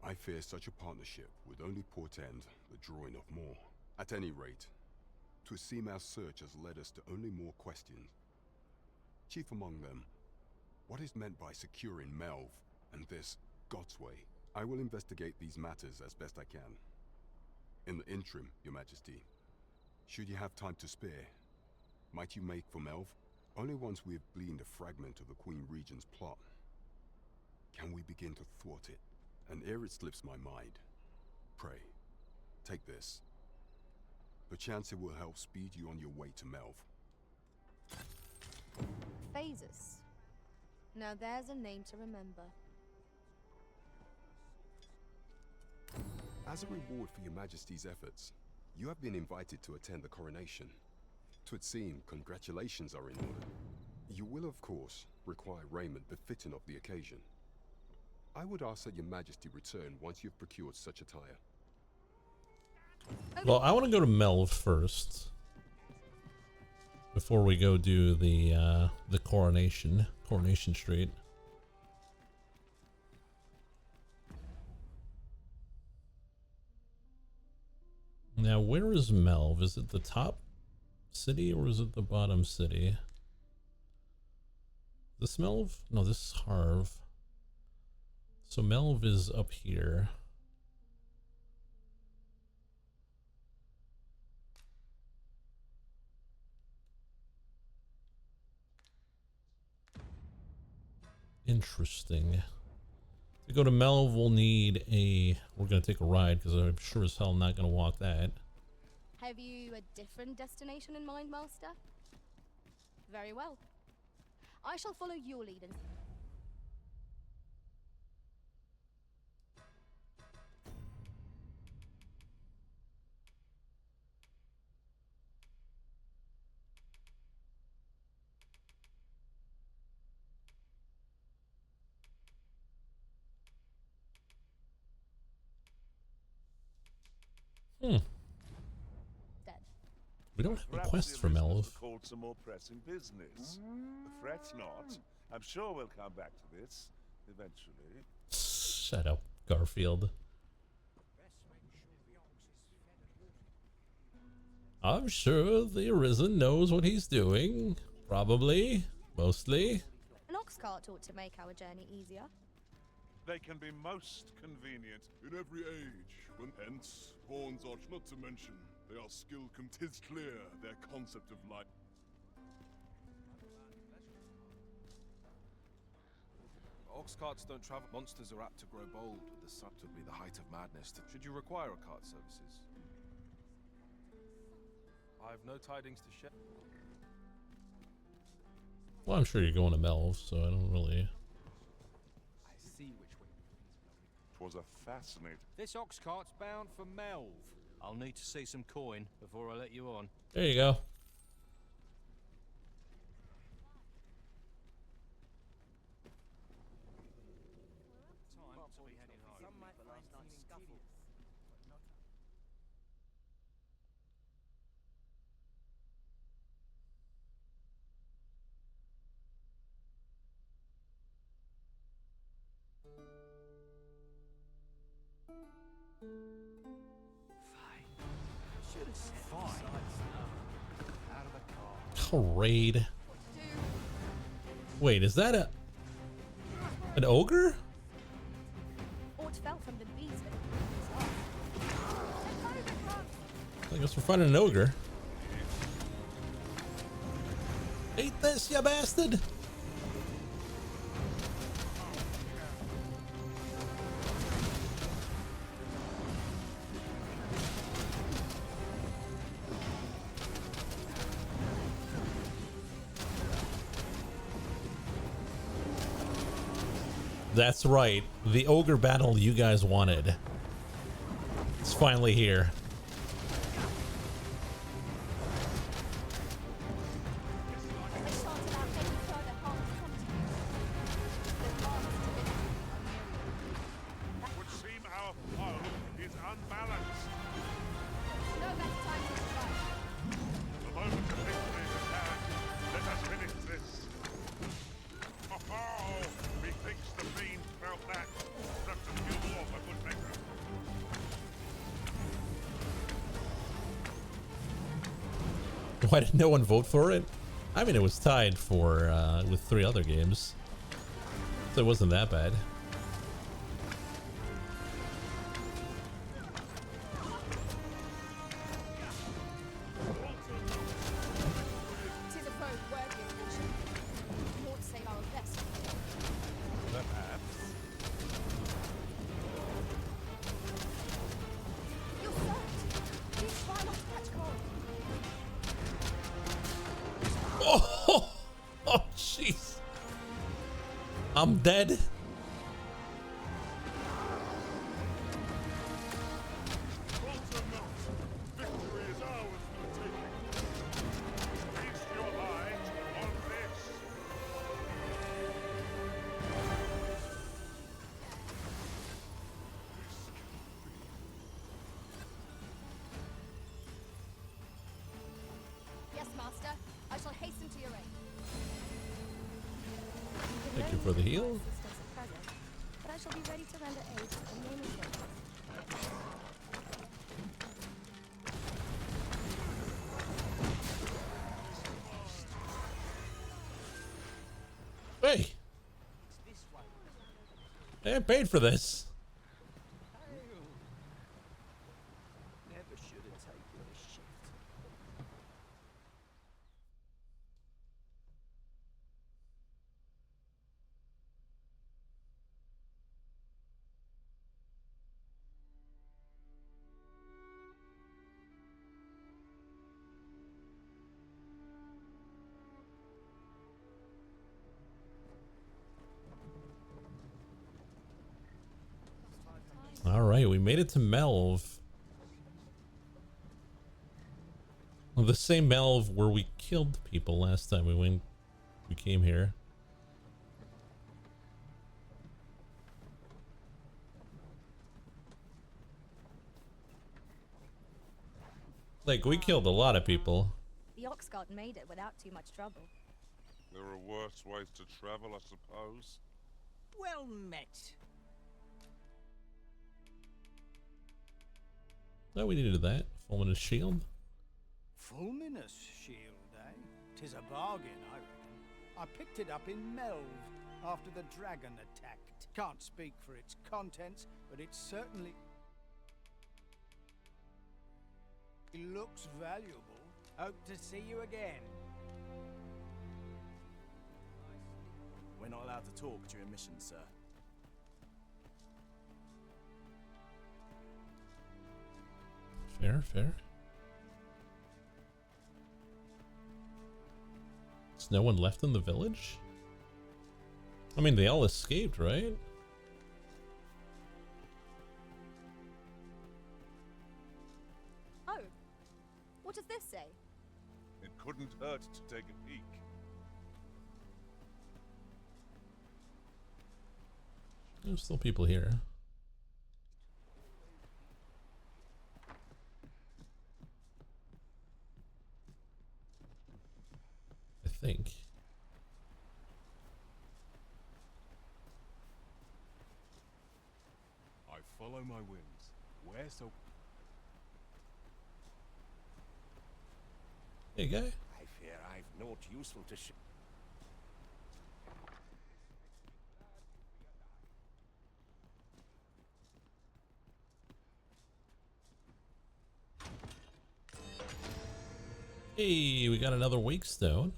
I fear such a partnership would only portend the drawing of more. At any rate, 'twould seem our search has led us to only more questions. Chief among them, what is meant by securing Melv and this Godsway? I will investigate these matters as best I can. In the interim, Your Majesty, should you have time to spare, might you make for Melv? Only once we have gleaned a fragment of the Queen Regent's plot can we begin to thwart it. And ere it slips my mind, pray, take this. Perchance it will help speed you on your way to Melv. Phases. Now there's a name to remember. As a reward for your Majesty's efforts, you have been invited to attend the coronation. 'Twould seem congratulations are in order. You will, of course, require raiment befitting of the occasion. I would ask that your Majesty return once you've procured such attire. Well, I want to go to Melv first before we go do the Coronation Street. Now, where is Melv? Is it the top city or is it the bottom city? This Melv? No, this is Harv. So Melv is up here. Interesting. To go to Melv, we'll need a... We're going to take a ride because I'm sure as hell not going to walk that. Have you a different destination in mind, Master? Very well. I shall follow your lead and... Dead. We don't have any Perhaps quests the for listeners Melv. have called some more pressing business. Fret not. I'm sure we'll come back to this eventually. Shut up, Garfield. I'm sure the Arisen knows what he's doing. Probably. Mostly. An ox cart ought to make our journey easier. They can be most convenient. In every age, when hence, horns are not to mention, they are skilled, 'tis clear, their concept of life. Ox carts don't travel. Monsters are apt to grow bold with the sun to be the height of madness. Should you require a cart services? I have no tidings to share. Well, I'm sure you're going to Melv, so I don't really... I see which way. 'Twas a fascinating... This ox cart's bound for Melv. I'll need to see some coin before I let you on. There you go. Raid. Wait, is that an ogre? Aught fell from the beast. I guess we're finding an ogre. Eat this, you bastard! That's right. The ogre battle you guys wanted. It's finally here. Would seem our foe is unbalanced. No better time to strike. The moment of victory is at hand. Let us finish this. Oh, methinks the fiend felt that. That's a few more for good measure. Why did no one vote for it? I mean, it was tied for with 3 other games, so it wasn't that bad. Tis a foe worthy of attention. I'm dead. Victory is ours for the taking. Feast your minds on this. Yes, Master. I shall hasten to your aid. Thank you for the heal. Assistance at present, but I shall be ready to render aid to the moment ready. Hey, I paid for this. Never should have taken the shift. All right, we made it to Melv. Well, the same Melv where we killed people last time we came here. Like, we killed a lot of people. The Oxguard made it without too much trouble. There are worse ways to travel, I suppose. Well met. No, we needed that. Fulminous shield. Fulminous shield, eh? 'Tis a bargain, I reckon. I picked it up in Melv after the dragon attacked. Can't speak for its contents, but it certainly looks valuable. Hope to see you again. We're not allowed to talk during missions, sir. Fair, fair. There's no one left in the village? I mean, they all escaped, right? Oh, what does this say? It couldn't hurt to take a peek. There's still people here. I think. I follow my whims. Where so? Hey, guy. I fear I've naught useful to show. Hey, we got another wake stone.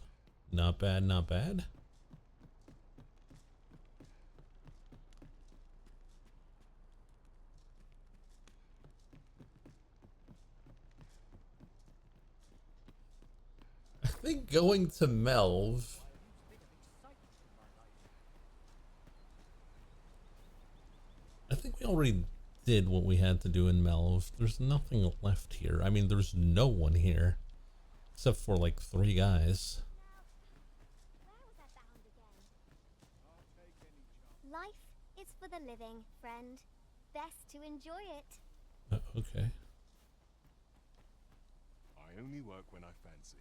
Not bad, not bad. I think going to Melv. I think we already did what we had to do in Melv. There's nothing left here. I mean, there's no one here. Except for like 3 guys. Life is for the living, friend. Best to enjoy it. Okay. I only work when I fancy.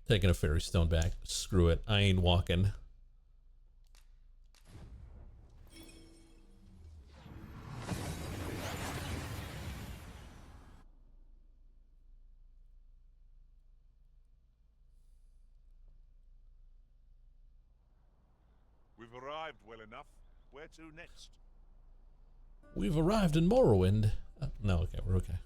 Taking a fairy stone back. Screw it. I ain't walking. We've arrived well enough. Where to next? We've arrived in Morrowind. No, okay, we're okay.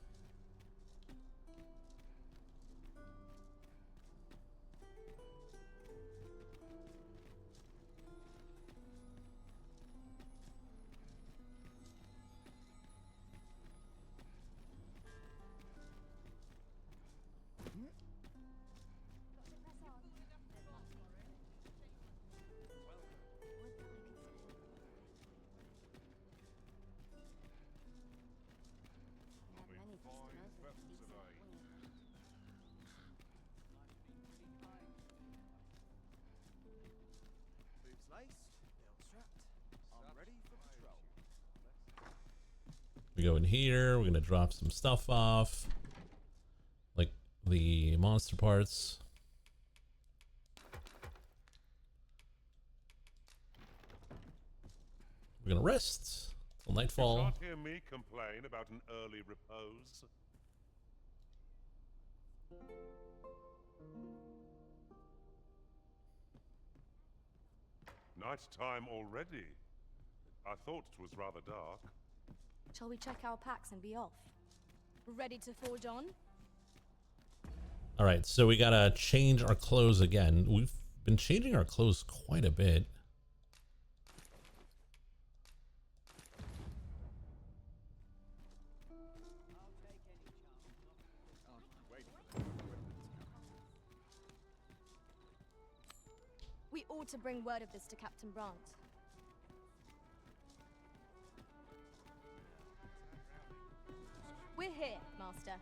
We go in here, we're gonna drop some stuff off. Like the monster parts. We're gonna rest till You nightfall. can't hear me complain about an early repose. Night time already. I thought it was rather dark. Shall we check our packs and be off? Ready to forge on? Alright, so we gotta change our clothes again. We've been changing our clothes quite a bit. We ought to bring word of this to Captain Brandt. We're here, Master.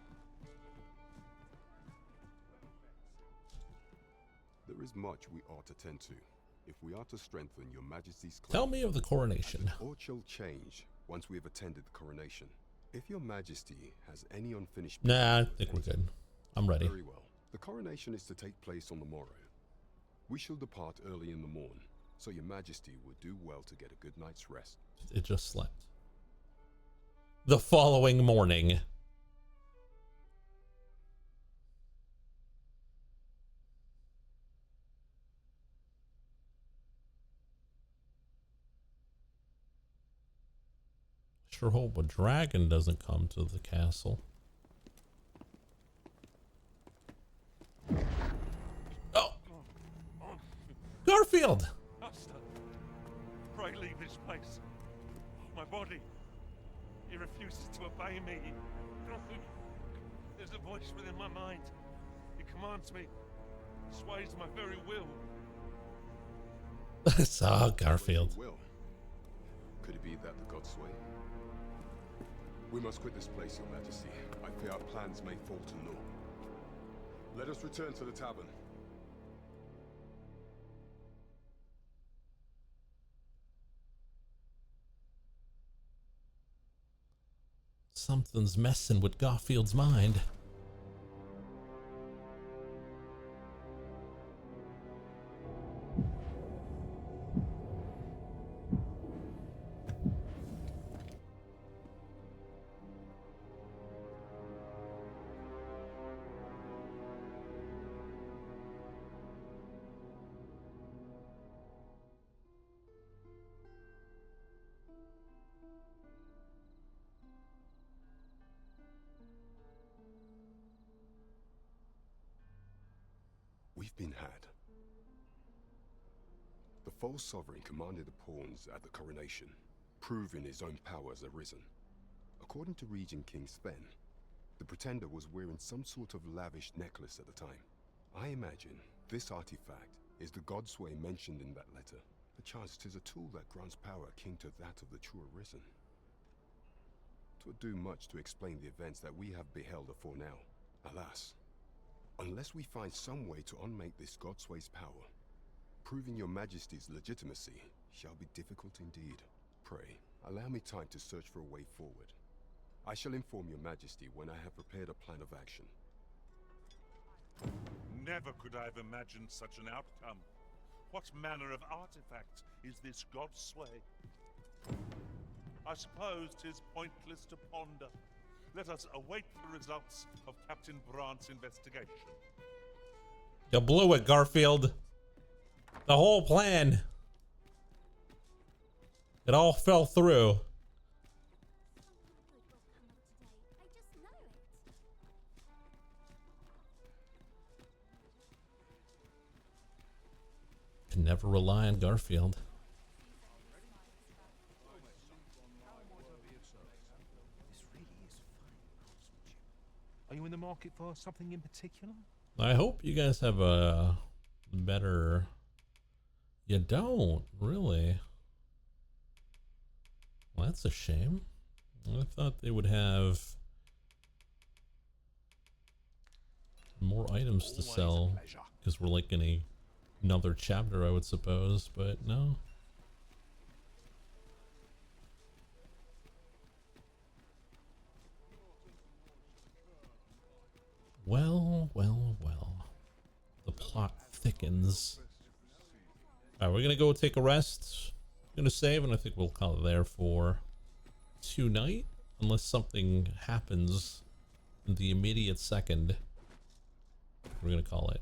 There is much we ought to tend to, if we are to strengthen your Majesty's claim. Tell me of the coronation. Or shall change once we have attended the coronation. If your Majesty has any unfinished... Nah, I think we're good. I'm ready. Very well. The coronation is to take place on the morrow. We shall depart early in the morn, so your Majesty would do well to get a good night's rest. It just slept. The following morning. Sure hope a dragon doesn't come to the castle. Oh! Garfield! Master, pray leave this place. My body, it refuses to obey me. There's a voice within my mind. It commands me, sways my very will. Ah, Garfield. Will. Could it be that the gods sway? We must quit this place, your Majesty. I fear our plans may fall to naught. Let us return to the tavern. Something's messing with Garfield's mind. We've been had. The false sovereign commanded the pawns at the coronation, proving his own power has arisen. According to Regent King Sven, the pretender was wearing some sort of lavish necklace at the time. I imagine this artifact is the godsway mentioned in that letter. Perchance 'tis a tool that grants power akin to that of the true arisen. 'Twould do much to explain the events that we have beheld afore now. Alas, unless we find some way to unmake this godsway's power, proving your Majesty's legitimacy shall be difficult indeed. Pray, allow me time to search for a way forward. I shall inform your Majesty when I have prepared a plan of action. Never could I have imagined such an outcome. What manner of artifact is this godsway? I suppose 'tis pointless to ponder. Let us await the results of Captain Brandt's investigation. You blew it, Garfield. The whole plan. It all fell through. Can never rely on Garfield. Are you in the market for something in particular? I hope you guys have a better... You don't, really. Well, that's a shame. I thought they would have more items to sell, because we're like in another chapter, I would suppose, but no. Well, well, well. The plot thickens. Alright, we're gonna go take a rest. Gonna save, and I think we'll call it there for tonight. Unless something happens in the immediate second. We're gonna call it.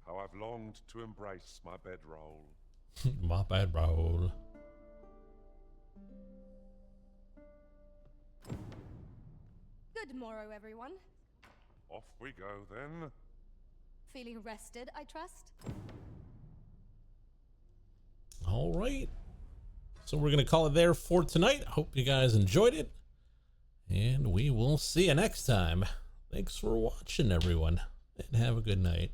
How I've longed to embrace my bedroll. My bedroll. Good morrow, everyone. Off we go then. Feeling rested, I trust? All right. So we're going to call it there for tonight. Hope you guys enjoyed it. And we will see you next time. Thanks for watching, everyone. And have a good night.